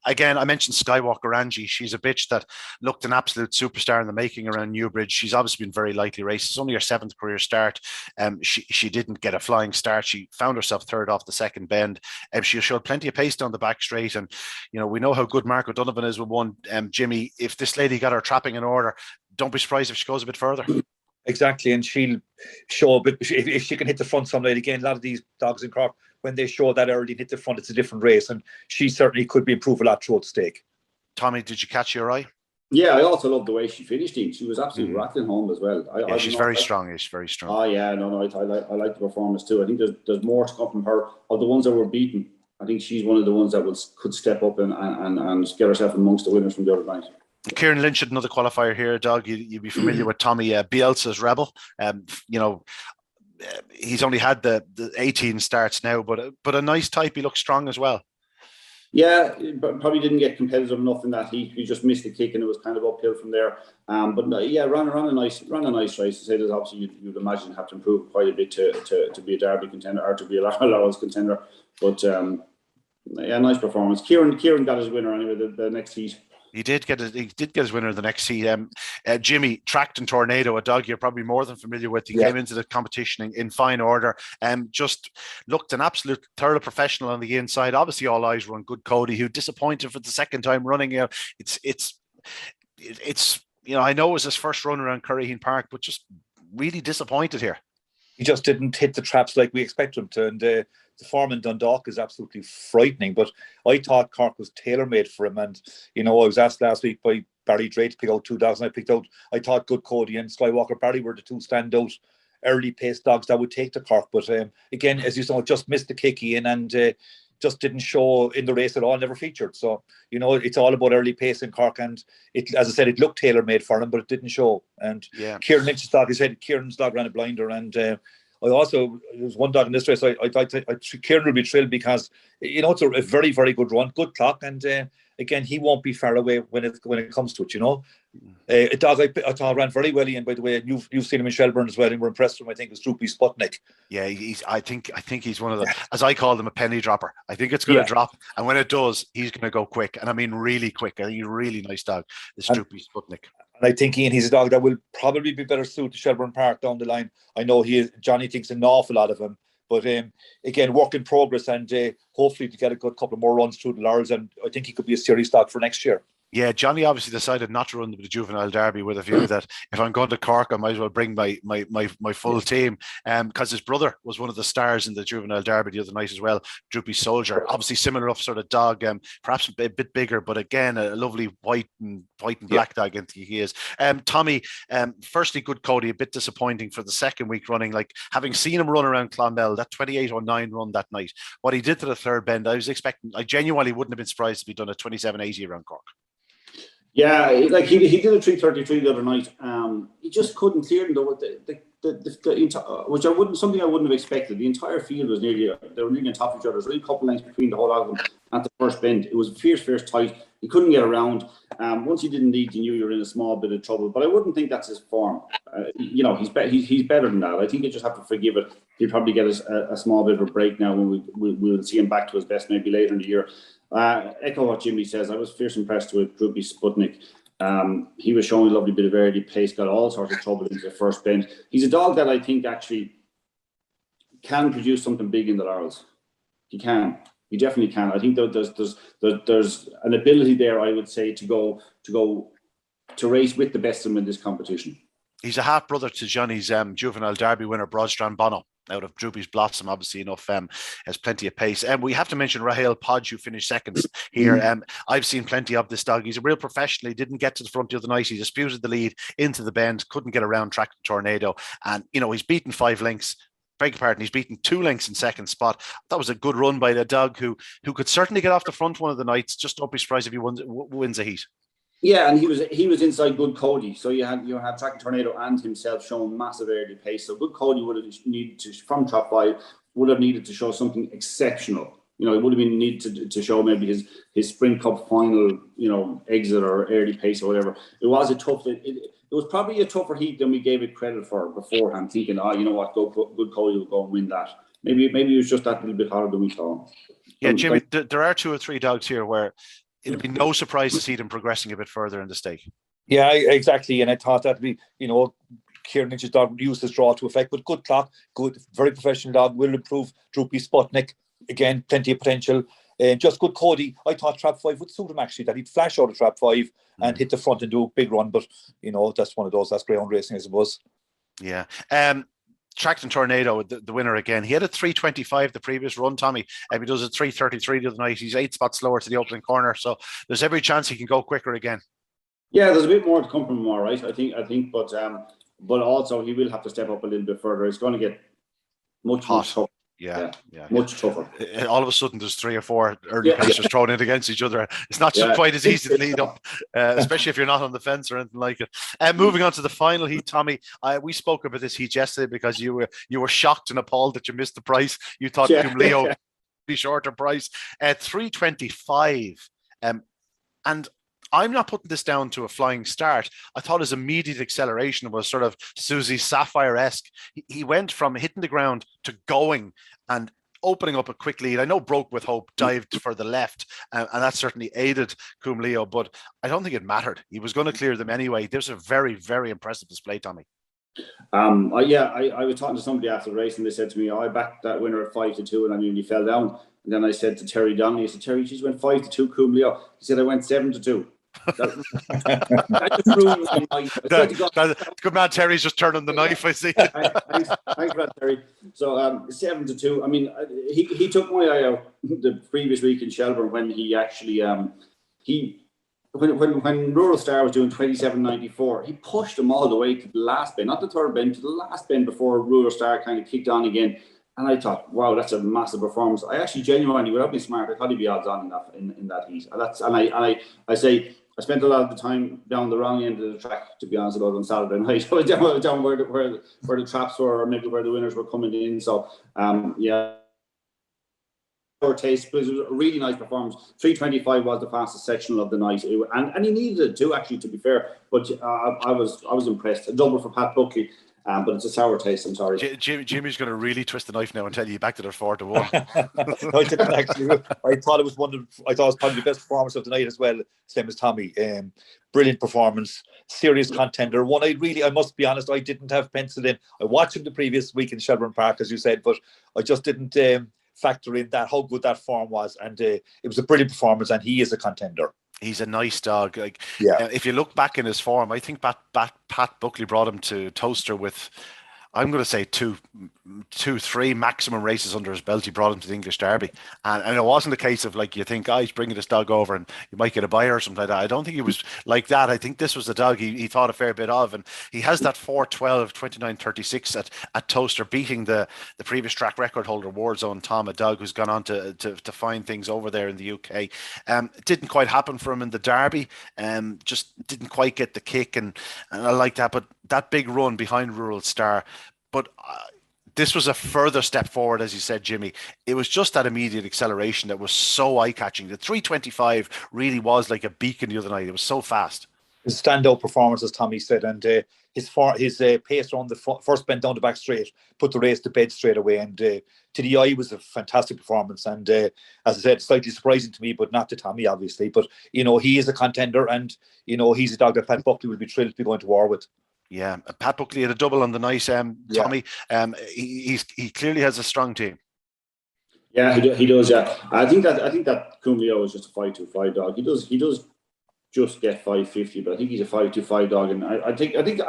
Again, I mentioned Skywalker Angie. She's a bitch that looked an absolute superstar in the making around Newbridge. She's obviously been very lightly raced. It's only her 7th career start. She didn't get a flying start. She found herself third off the second bend. She showed plenty of pace down the back straight. And, we know how good Marco Donovan is with one. Jimmy, if this lady got her trapping in order, don't be surprised if she goes a bit further. Exactly, and she'll show a bit if she can hit the front some night. Again, a lot of these dogs in Cork, when they show that early and hit the front, it's a different race, and she certainly could be improved a lot throughout the stake. Tommy, did you catch your eye? Yeah, I also love the way she finished him. She was absolutely rattling home as well. She's very strong. She's very strong. Oh yeah, no, I like the performance too. I think there's more to come from her. Of the ones that were beaten, I think she's one of the ones that could step up and get herself amongst the winners from the other night. Kieran Lynch had another qualifier here, Doug. You'd be familiar with Tommy Bielsa's Rebel. He's only had the 18 starts now, but a nice type. He looks strong as well. Yeah, but probably didn't get competitive enough in that heat. He just missed the kick, and it was kind of uphill from there. Ran a nice race. To say that obviously you'd imagine have to improve quite a bit to be a Derby contender or to be a Laurels contender. But nice performance. Kieran got his winner anyway. The next heat. He did get his winner in the next heat. Jimmy, Tracked and Tornado, a dog you're probably more than familiar with. He came into the competition in fine order and just looked an absolute thorough professional on the inside. Obviously, all eyes were on Good Cody, who disappointed for the second time running. It's I know it was his first run around Curryheen Park, but just really disappointed here. He just didn't hit the traps like we expected him to, and the form in Dundalk is absolutely frightening. But I thought Cork was tailor-made for him, and I was asked last week by Barry Dre to pick out 2 dogs, and I thought Good Cody and Skywalker Barry were the two standout early pace dogs that would take the Cork. But again, as you saw, just missed the kicky in and just didn't show in the race at all, never featured. So, it's all about early pace in Cork, and it, as I said, it looked tailor-made for him, but it didn't show. And Kieran Lynch's dog, he said Kieran's dog ran a blinder, and there was one dog in this race. I Kieran will be thrilled because it's a very, very good run, good clock, and again, he won't be far away when it comes to it. A dog I thought ran very well, Ian. By the way, you've seen him in Shelburne as well, and we're impressed with him. I think it was Droopy Sputnik. Yeah, I think he's one of the, as I call them, a penny dropper. I think it's going to drop, and when it does, he's going to go quick, and I mean really quick. I think he's a really nice dog, this Droopy Sputnik. And I think, Ian, he's a dog that will probably be better suited to Shelburne Park down the line. I know Johnny thinks an awful lot of him. But again, work in progress, and hopefully to get a good couple more runs through the Laurels, and I think he could be a serious dog for next year. Yeah, Johnny obviously decided not to run the Juvenile Derby with a view that if I'm going to Cork, I might as well bring my full team. Because his brother was one of the stars in the Juvenile Derby the other night as well, Droopy Soldier. Obviously similar enough sort of dog, perhaps a bit bigger, but again, a lovely white and black dog, I think he is. Tommy, firstly, Good Cody, a bit disappointing for the second week running. Like, having seen him run around Clonmel, that 28.09 run that night, what he did to the third bend, I genuinely wouldn't have been surprised if he'd done a 27.80 around Cork. Yeah, like he did a 3:33 the other night. He just couldn't clear them though. Which I wouldn't have expected. The entire field was nearly on top of each other. There's only a couple of lengths between the whole lot of them at the first bend. It was a fierce tight. He couldn't get around. Once he didn't lead, you knew you were in a small bit of trouble. But I wouldn't think that's his form. He's better than that. I think you just have to forgive it. He'll probably get a small bit of a break now when we'll see him back to his best maybe later in the year. Echo what Jimmy says. I was fierce impressed with Droopy Sputnik. He was showing a lovely bit of early pace, got all sorts of trouble into the first bend. He's a dog that I think actually can produce something big in the Laurels. He can. He definitely can. I think there's an ability there, I would say, to race with the best of them in this competition. He's a half brother to Johnny's Juvenile Derby winner, Broadstrand Bono, out of Droopy's Blossom, obviously enough, has plenty of pace. And we have to mention Rahel Podge, who finished second here. I've seen plenty of this dog. He's a real professional. He didn't get to the front the other night. He disputed the lead into the bend, couldn't get around Tracking Tornado. And, he's beaten 5 lengths. Beg your pardon, he's beaten 2 lengths in second spot. That was a good run by the dog who could certainly get off the front one of the nights. Just don't be surprised if he wins a heat. Yeah, and he was inside Good Cody. So you had Tracking Tornado and himself showing massive early pace. So Good Cody would have needed to, from top 5, would have needed to show something exceptional. It would have been needed to show maybe his Sprint Cup final, exit or early pace or whatever. It was a tough. It was probably a tougher heat than we gave it credit for beforehand, thinking, you know what, Good Cody will go and win that. Maybe it was just that little bit harder than we thought. Yeah, Jimmy, there are 2 or 3 dogs here where it'd be no surprise to see them progressing a bit further in the stake. Yeah, exactly. And I thought that'd be, Kieran Lynch's dog would use his draw to effect, but good clock, good, very professional dog, will improve. Droopy Sputnik, again, plenty of potential. Just Good Cody, I thought trap 5 would suit him actually, that he'd flash out of trap 5 and hit the front and do a big run. But, that's one of those, that's Greyhound racing, I suppose. Yeah. Tracking Tornado, the winner again. He had a 3:25 the previous run, Tommy. He does a 3:33 the other night. He's 8 spots slower to the opening corner. So there's every chance he can go quicker again. Yeah, there's a bit more to come from him, all right, I think. But also he will have to step up a little bit further. It's going to get much tougher. Yeah. Much tougher. All of a sudden, there's 3 or 4 early pacers thrown in against each other. It's not just quite as easy to lead up, especially if you're not on the fence or anything like it. Moving on to the final heat, Tommy. We spoke about this heat yesterday because you were shocked and appalled that you missed the price. You thought Leo be shorter price at 325. And I'm not putting this down to a flying start. I thought his immediate acceleration was sort of Susie Sapphire-esque. He went from hitting the ground to going and opening up a quick lead. I know Broke with Hope dived for the left, and that certainly aided Coom Leo, but I don't think it mattered. He was going to clear them anyway. There's a very, very impressive display, Tommy. I was talking to somebody after the race and they said to me, I backed that winner at 5-2 and I nearly fell down. And then I said to Terry Donnelly, I said, Terry, she's went 5-2 Coom Leo. He said, I went 7-2. That just ruined my night. Good man, Terry's just turning the knife, I see. Thanks for that, Terry. So 7-2. I mean, he took my eye out the previous week in Shelburne when he actually when Rural Star was doing 27.94, he pushed them all the way to the last bend, not the third bend, to the last bend before Rural Star kind of kicked on again. And I thought, wow, that's a massive performance. I actually genuinely, without being smart, I thought he'd be odds on in that heat. I say I spent a lot of the time down the wrong end of the track, to be honest, about on Saturday night. I was down where the traps were, or maybe where the winners were coming in. So taste, but it was a really nice performance. 325 was the fastest sectional of the night, and he needed it too, actually, to be fair. But I was impressed. A double for Pat Buckley. But it's a sour taste, I'm sorry. Jimmy's going to really twist the knife now and tell you back to the 4-1. No, I didn't actually. I thought it was probably the best performance of the night as well, same as Tommy. Brilliant performance, serious contender. One I must be honest, I didn't have penciled in. I watched him the previous week in Shelburne Park, as you said, but I just didn't factor in that how good that form was. And it was a brilliant performance, and he is a contender. He's a nice dog. If you look back in his form, I think Pat Buckley brought him to Toaster with, I'm going to say 2-3 maximum races under his belt. He brought him to the English Derby, and it wasn't a case of like you think, he's bringing this dog over and you might get a buyer or something like that. I don't think he was like that. I think this was the dog he thought a fair bit of, and he has that 4:12 29:36 at Toaster, beating the previous track record holder Warzone Tom, a dog who's gone on to find things over there in the UK. It didn't quite happen for him in the Derby. Just didn't quite get the kick, and I like that. But that big run behind Rural Star. But This was a further step forward, as you said, Jimmy. It was just that immediate acceleration that was so eye-catching. The 325 really was like a beacon the other night. It was so fast. His standout performance, as Tommy said, and his pace around the first bend down the back straight put the race to bed straight away. And to the eye was a fantastic performance. And as I said, slightly surprising to me, but not to Tommy, obviously. But he is a contender, and he's a dog that Pat Buckley would be thrilled to be going to war with. Yeah, Pat Buckley had a double on the night. Tommy, he clearly has a strong team. Yeah, he does. Yeah, I think that Cumleo is just a 525 dog. He does just get 550, but I think he's a 525 dog, and I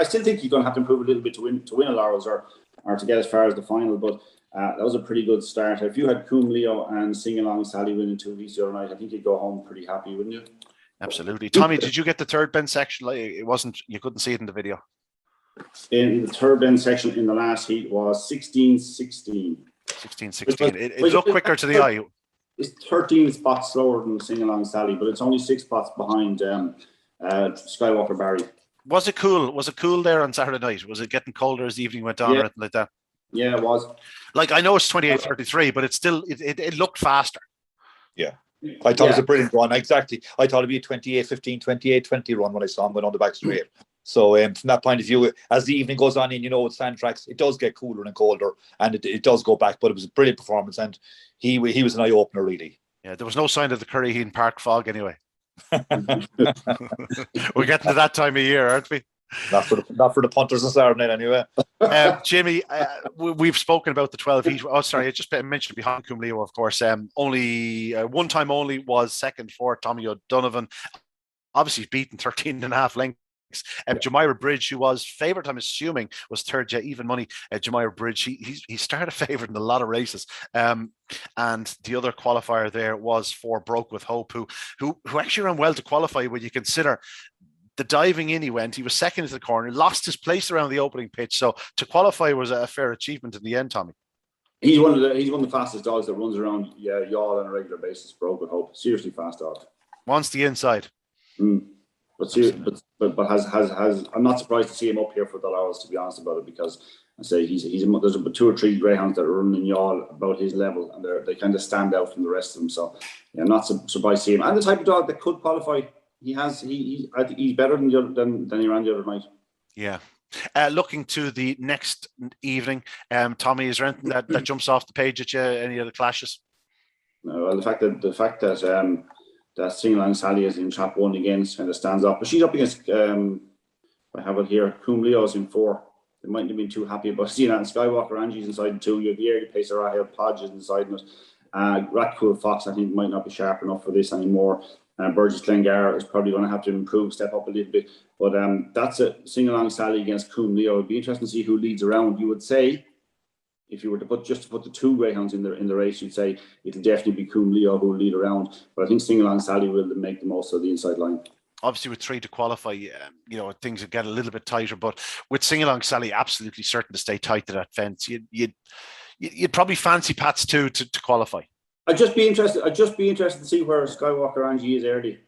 still think he's going to have to improve a little bit to win a Laurels or to get as far as the final. But that was a pretty good start. If you had Cumleo and Sing Along Sally winning 2 weeks the other night, I think you'd go home pretty happy, wouldn't you? Absolutely. Tommy, did you get the third bend section? It wasn't. You couldn't see it in the video. In the third bend section in the last heat was 16-16. 16-16. It looked quicker to the eye. It's 13 spots slower than Sing Along Sally, but it's only 6 spots behind Skywalker Barry. Was it cool? Was it cool there on Saturday night? Was it getting colder as the evening went on or anything like that? Yeah, it was. Like, I know it's 28:33, but it's still it looked faster. Yeah. I thought it was a brilliant run. Exactly. I thought it'd be a 28-15, 28-20 run when I saw him going on the back straight. So from that point of view, as the evening goes on, and with sand tracks, it does get cooler and colder, and it does go back. But it was a brilliant performance, and he was an eye opener, really. Yeah, there was no sign of the Curryheen Park fog anyway. We're getting to that time of year, aren't we? Not for the punters on Saturday night, anyway. Jimmy, we've spoken about the 12 heat. Oh, sorry, I just mentioned behind Cumleo, of course. Only one time only was second for Tommy O'Donovan. Obviously, beaten 13.5 lengths. Jamira Bridge, who was favourite, I'm assuming, was third. Yeah, even money. Jamira Bridge, he started favourite in a lot of races. And the other qualifier there was for Broke with Hope, who actually ran well to qualify when you consider the diving in he went. He was second into the corner, lost his place around the opening pitch. So to qualify was a fair achievement in the end, Tommy. He's one of the fastest dogs that runs around Yawl on a regular basis. Broke with Hope, seriously fast dog. Wants the inside. But has I'm not surprised to see him up here for the Laurels, to be honest about it, because I say there's about 2 or 3 greyhounds that are running in Yawl about his level, and they kind of stand out from the rest of them. So yeah, I'm not surprised to see him. And the type of dog that could qualify, I think he's better than he ran the other night. Yeah. Looking to the next evening, Tommy, is there anything that jumps off the page at you? Any other clashes? No, well, the fact that that Sing Along Sally is in trap 1 again kind of stands up, but she's up against I have it here. Cumleo's in 4. They mightn't have been too happy about seeing that. And Skywalker Angie's inside 2. You have the early pacer Rahel Podge is inside it. Ratcool Fox, I think, might not be sharp enough for this anymore. Burgess Glengar is probably going to have to step up a little bit. But that's a Sing Along Sally against Cumleo. It'd be interesting to see who leads around. You would say, if you were to put the 2 greyhounds in the race, you'd say it'll definitely be Cumleo who will lead around. But I think Sing Along Sally will make the most of the inside line. Obviously, with 3 to qualify, things would get a little bit tighter. But with Sing Along Sally, absolutely certain to stay tight to that fence. You'd probably fancy Pat's 2 to qualify. I'd just be interested to see where Skywalker Angie is early.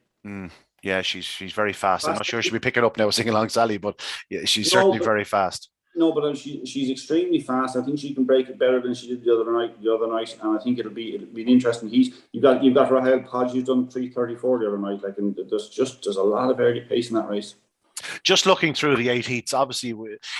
Yeah, she's very fast. I'm not sure she'll be picking up now Sing Along Sally, but yeah, she's certainly very fast. No, but she's extremely fast. I think she can break it better than she did the other night, and I think it'll be an interesting heat. You've got Rahel Podge, who's done 3:34 the other night. And there's a lot of early pace in that race. Just looking through the 8 heats, obviously,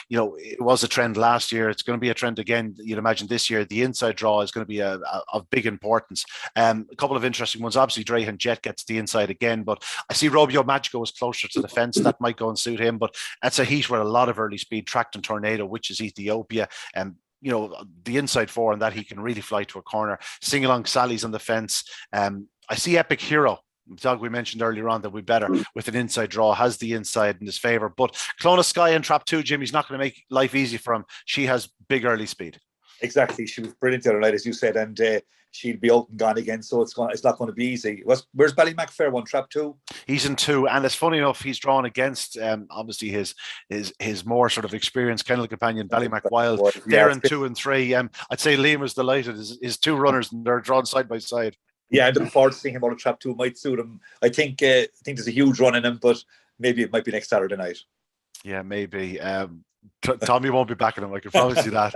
it was a trend last year. It's going to be a trend again. You'd imagine this year the inside draw is going to be of big importance. A couple of interesting ones. Obviously, Greyhound Jet gets the inside again, but I see Robio Magico is closer to the fence. That might go and suit him, but that's a heat where a lot of early speed. Tracked and Tornado, which is Ethiopia, and the inside 4, and that he can really fly to a corner. Sing Along Sally's on the fence. I see Epic Hero, the dog we mentioned earlier on, that we better with an inside draw, has the inside in his favour. But Clona Sky in trap 2, Jimmy's not going to make life easy for him. She has big early speed. Exactly. She was brilliant the other night, as you said, and she'll be out and gone again, so it's not going to be easy. Where's Ballymac Fair one, trap 2? He's in 2, and it's funny enough, he's drawn against obviously his more sort of experienced kennel companion Ballymac Wild. They're in 2 and 3. I'd say Liam is delighted. His 2 runners, and they're drawn side by side. Yeah, I'm looking forward to seeing him out of trap 2. Might suit him. I think there's a huge run in him, but maybe it might be next Saturday night. Yeah, maybe. Tommy won't be backing him. I can promise you that.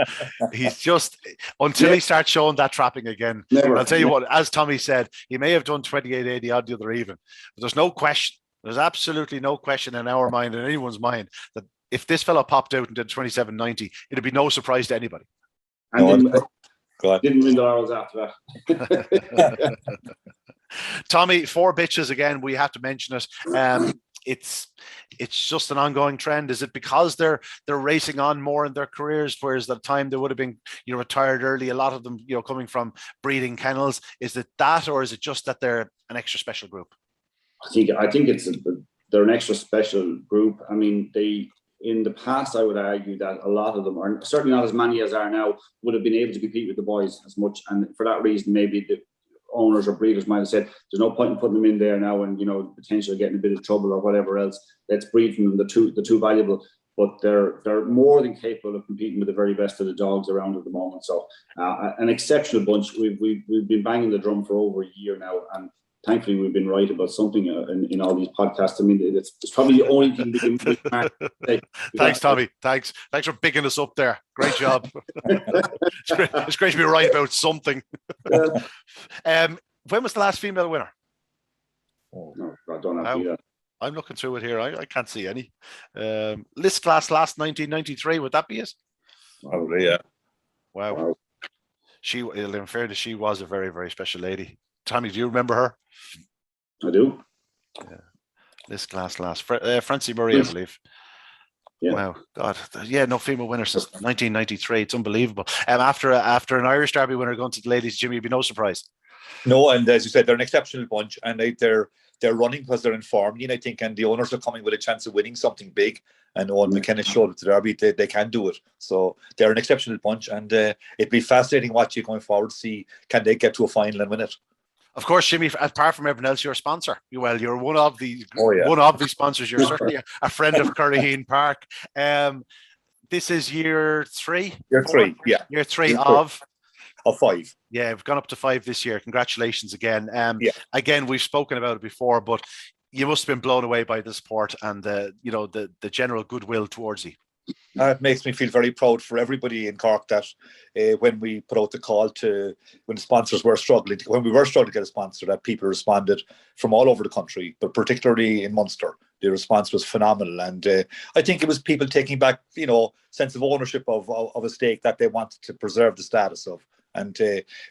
He's just until he starts showing that trapping again. Never. I'll tell you what. As Tommy said, he may have done 28.80 odd the other even, but there's no question. There's absolutely no question in our mind, in anyone's mind, that if this fella popped out and did 27.90, it'd be no surprise to anybody. And didn't win the Laurels after that. Tommy, 4 bitches again. We have to mention it. It's just an ongoing trend. Is it because they're racing on more in their careers, whereas the time they would have been retired early? A lot of them coming from breeding kennels. Is it that, or is it just that they're an extra special group? I think they're an extra special group. I mean, in the past, I would argue that a lot of them are certainly not as many as are now would have been able to compete with the boys as much, and for that reason, maybe the owners or breeders might have said, "There's no point in putting them in there now, and potentially getting a bit of trouble or whatever else. Let's breed from them. The too valuable." But they're more than capable of competing with the very best of the dogs around at the moment. So an exceptional bunch. We've been banging the drum for over a year now, and thankfully we've been right about something in all these podcasts. I mean, it's probably the only thing we can say. Thanks, Tommy. Thanks for bigging us up there. Great job. It's great to be right about something. When was the last female winner? Oh, no, I don't have that. I'm looking through it here. I can't see any. List class last 1993. Would that be it? Probably, yeah. Wow. In fairness, she was a very, very special lady. Tommy, do you remember her? I do. Yeah. This class last. Francie Murray, I believe. Yeah. Wow, God, yeah, no female winner since 1993. It's unbelievable. After an Irish Derby winner going to the ladies, Jimmy, it'd be no surprise. No, and as you said, they're an exceptional bunch, and they're running because they're in form. I think, and the owners are coming with a chance of winning something big. And Owen McKenna showed at the Derby they can do it. So they're an exceptional bunch, and it'd be fascinating watching going forward to see can they get to a final and win it. Of course, Jimmy, apart from everyone else, you're a sponsor. Well, you're one of the sponsors. You're certainly a friend of Curraheen Park. This is year 3? Year 3, yeah. Year 3 of 5. Yeah, we've gone up to 5 this year. Congratulations again. Again, we've spoken about it before, but you must have been blown away by the support and the general goodwill towards you. It makes me feel very proud for everybody in Cork that when we put out the call when the sponsors were struggling, when we were struggling to get a sponsor, that people responded from all over the country, but particularly in Munster. The response was phenomenal. And I think it was people taking back, sense of ownership of a stake that they wanted to preserve the status of. And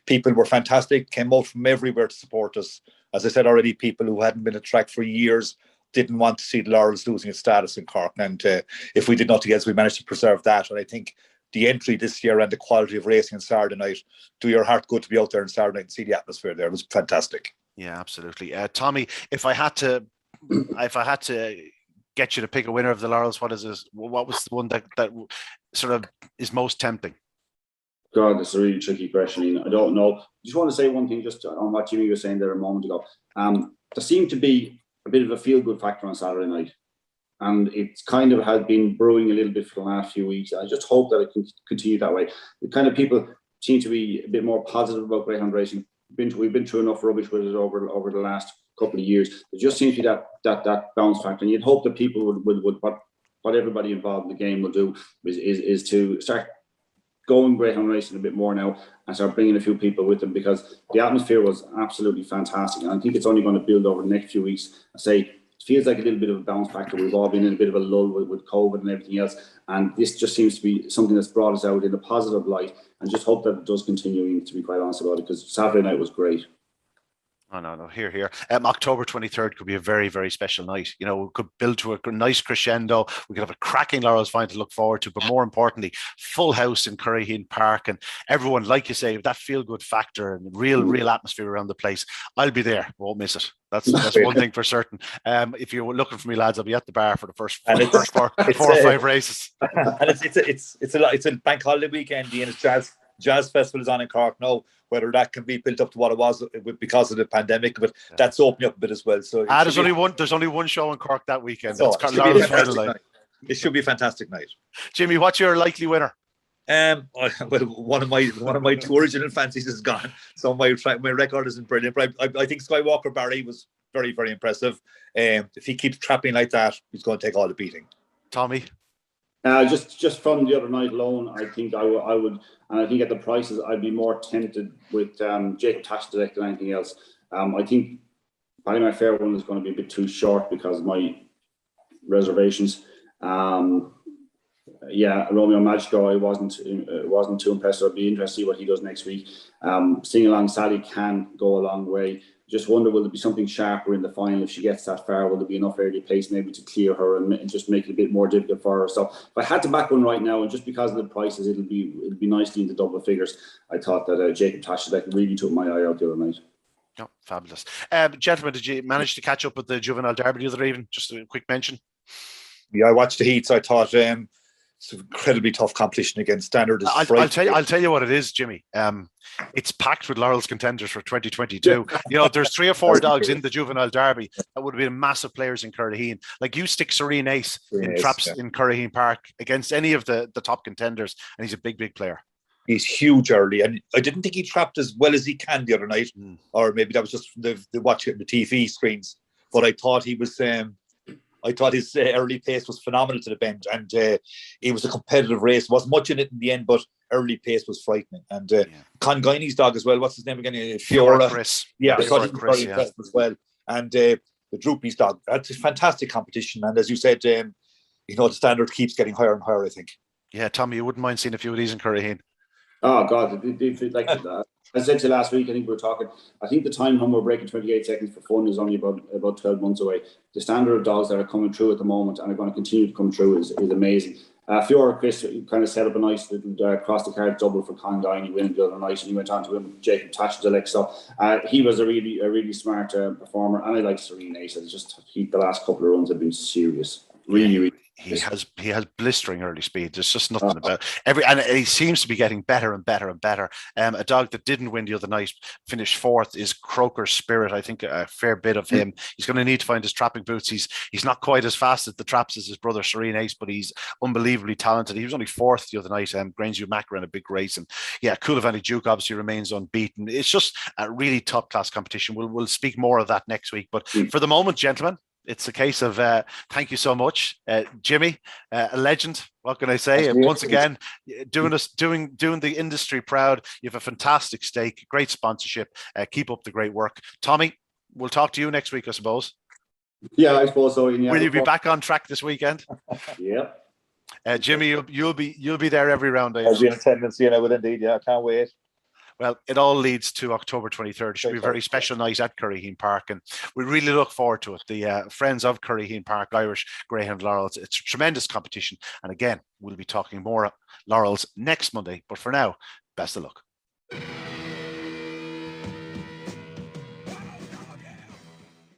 people were fantastic, came out from everywhere to support us. As I said already, people who hadn't been at track for years didn't want to see the Laurels losing its status in Cork. And if we did nothing else, we managed to preserve that. And I think the entry this year and the quality of racing on Saturday night, do your heart good to be out there on Saturday night and see the atmosphere there. It was fantastic. Yeah, absolutely. Tommy, if I had to get you to pick a winner of the Laurels, what was the one that sort of is most tempting? God, that's a really tricky question, Ian. I don't know. I just want to say one thing just on what Jimmy was saying there a moment ago. There seemed to be a bit of a feel-good factor on Saturday night. And it's kind of had been brewing a little bit for the last few weeks. I just hope that it can continue that way. The kind of people seem to be a bit more positive about Greyhound racing. We've been through enough rubbish with it over the last couple of years. There just seems to be that bounce factor. And you'd hope that people would what everybody involved in the game will do is to start going Greyhound racing a bit more now and start bringing a few people with them, because the atmosphere was absolutely fantastic. And I think it's only going to build over the next few weeks. It feels like a little bit of a bounce factor. We've all been in a bit of a lull with COVID and everything else. And this just seems to be something that's brought us out in a positive light, and just hope that it does continue, to be quite honest about it, because Saturday night was great. Oh, no. Here. October 23rd could be a very, very special night. We could build to a nice crescendo. We could have a cracking Laurels final to look forward to, but more importantly, full house in Curraheen Park, and everyone, like you say, that feel-good factor and real atmosphere around the place. I'll be there. Won't miss it. That's one thing for certain. If you're looking for me, lads, I'll be at the bar for the first 4 or 5 races. And it's a bank holiday weekend. The Jazz Festival is on in Cork now. Whether that can be built up to what it was because of the pandemic, but that's opening up a bit as well. So there's only one show in Cork that weekend. So it should be a fantastic night. Jimmy, what's your likely winner? Well, one of my two original fancies is gone, so my record isn't brilliant. But I think Skywalker Barry was very, very impressive. If he keeps trapping like that, he's going to take all the beating. Tommy? Just from the other night alone, I think I would, and I think at the prices, I'd be more tempted with Jacob Tashdalek than anything else. I think probably my fair one is going to be a bit too short because of my reservations. Romeo Magico, I wasn't too impressed. I'd be interested to see what he does next week. Sing Along Sally can go a long way. Just wonder, will there be something sharper in the final if she gets that far? Will there be enough early pace maybe to clear her and just make it a bit more difficult for her? So if I had to back one right now, and just because of the prices, it'll be nicely into double figures. I thought that Jacob Tashdalek really took my eye out the other night. Oh, fabulous. Gentlemen, did you manage to catch up with the Juvenile Derby the other evening? Just a quick mention. Yeah, I watched the heats. I thought it's an incredibly tough competition against Standard. I'll tell you what it is, Jimmy. It's packed with Laurels contenders for 2022. There's 3 or 4 dogs in the Juvenile Derby that would have been massive players in Curraheen. Like, you stick Serene Ace in traps in Curraheen Park against any of the top contenders, and he's a big player. He's huge early, and I didn't think he trapped as well as he can the other night, or maybe that was just the watching the TV screens. But I thought he was. I thought his early pace was phenomenal to the bend, and it was a competitive race. There wasn't much in it in the end, but early pace was frightening. And Conguiney's dog as well. What's his name again? Fiora. Chris. Yeah, I thought he was very impressive as well. And the Droopy's dog. That's a fantastic competition. And as you said, the standard keeps getting higher and higher, I think. Yeah, Tommy, you wouldn't mind seeing a few of these in Curraheen? Oh God! Like I said to you last week, I think we were talking. I think the time when we're breaking 28 seconds for fun is only about 12 months away. The standard of dogs that are coming through at the moment and are going to continue to come through is amazing. Fiora Chris kind of set up a nice little cross the card double for Conguiney winning the other night, and he went on to win Jacob Tashdalek. So he was a really smart performer, and I like Serene Ace. The last couple of runs have been serious. Really. He has blistering early speed. There's just nothing about and he seems to be getting better and better and better. A dog that didn't win the other night, finished 4th, is Croker Spirit. I think a fair bit of him. He's going to need to find his trapping boots. He's not quite as fast at the traps as his brother Serene Ace, but he's unbelievably talented. He was only 4th the other night. Grange Mac ran a big race, and Coulivanny Duke obviously remains unbeaten. It's just a really top class competition. We'll speak more of that next week. But for the moment, gentlemen, it's a case of thank you so much, Jimmy, a legend. What can I say? Once again, doing the industry proud. You have a fantastic stake, great sponsorship. Keep up the great work, Tommy. We'll talk to you next week, I suppose. Yeah, I suppose so. Yeah, will you be back on track this weekend? Yeah. Jimmy, you'll be there every round. I'll be in attendance. I will indeed. Yeah, I can't wait. Well, it all leads to October 23rd. It should be a very special night at Curraheen Park, and we really look forward to it. The friends of Curraheen Park, Irish Greyhound Laurels, it's a tremendous competition. And again, we'll be talking more Laurels next Monday. But for now, best of luck.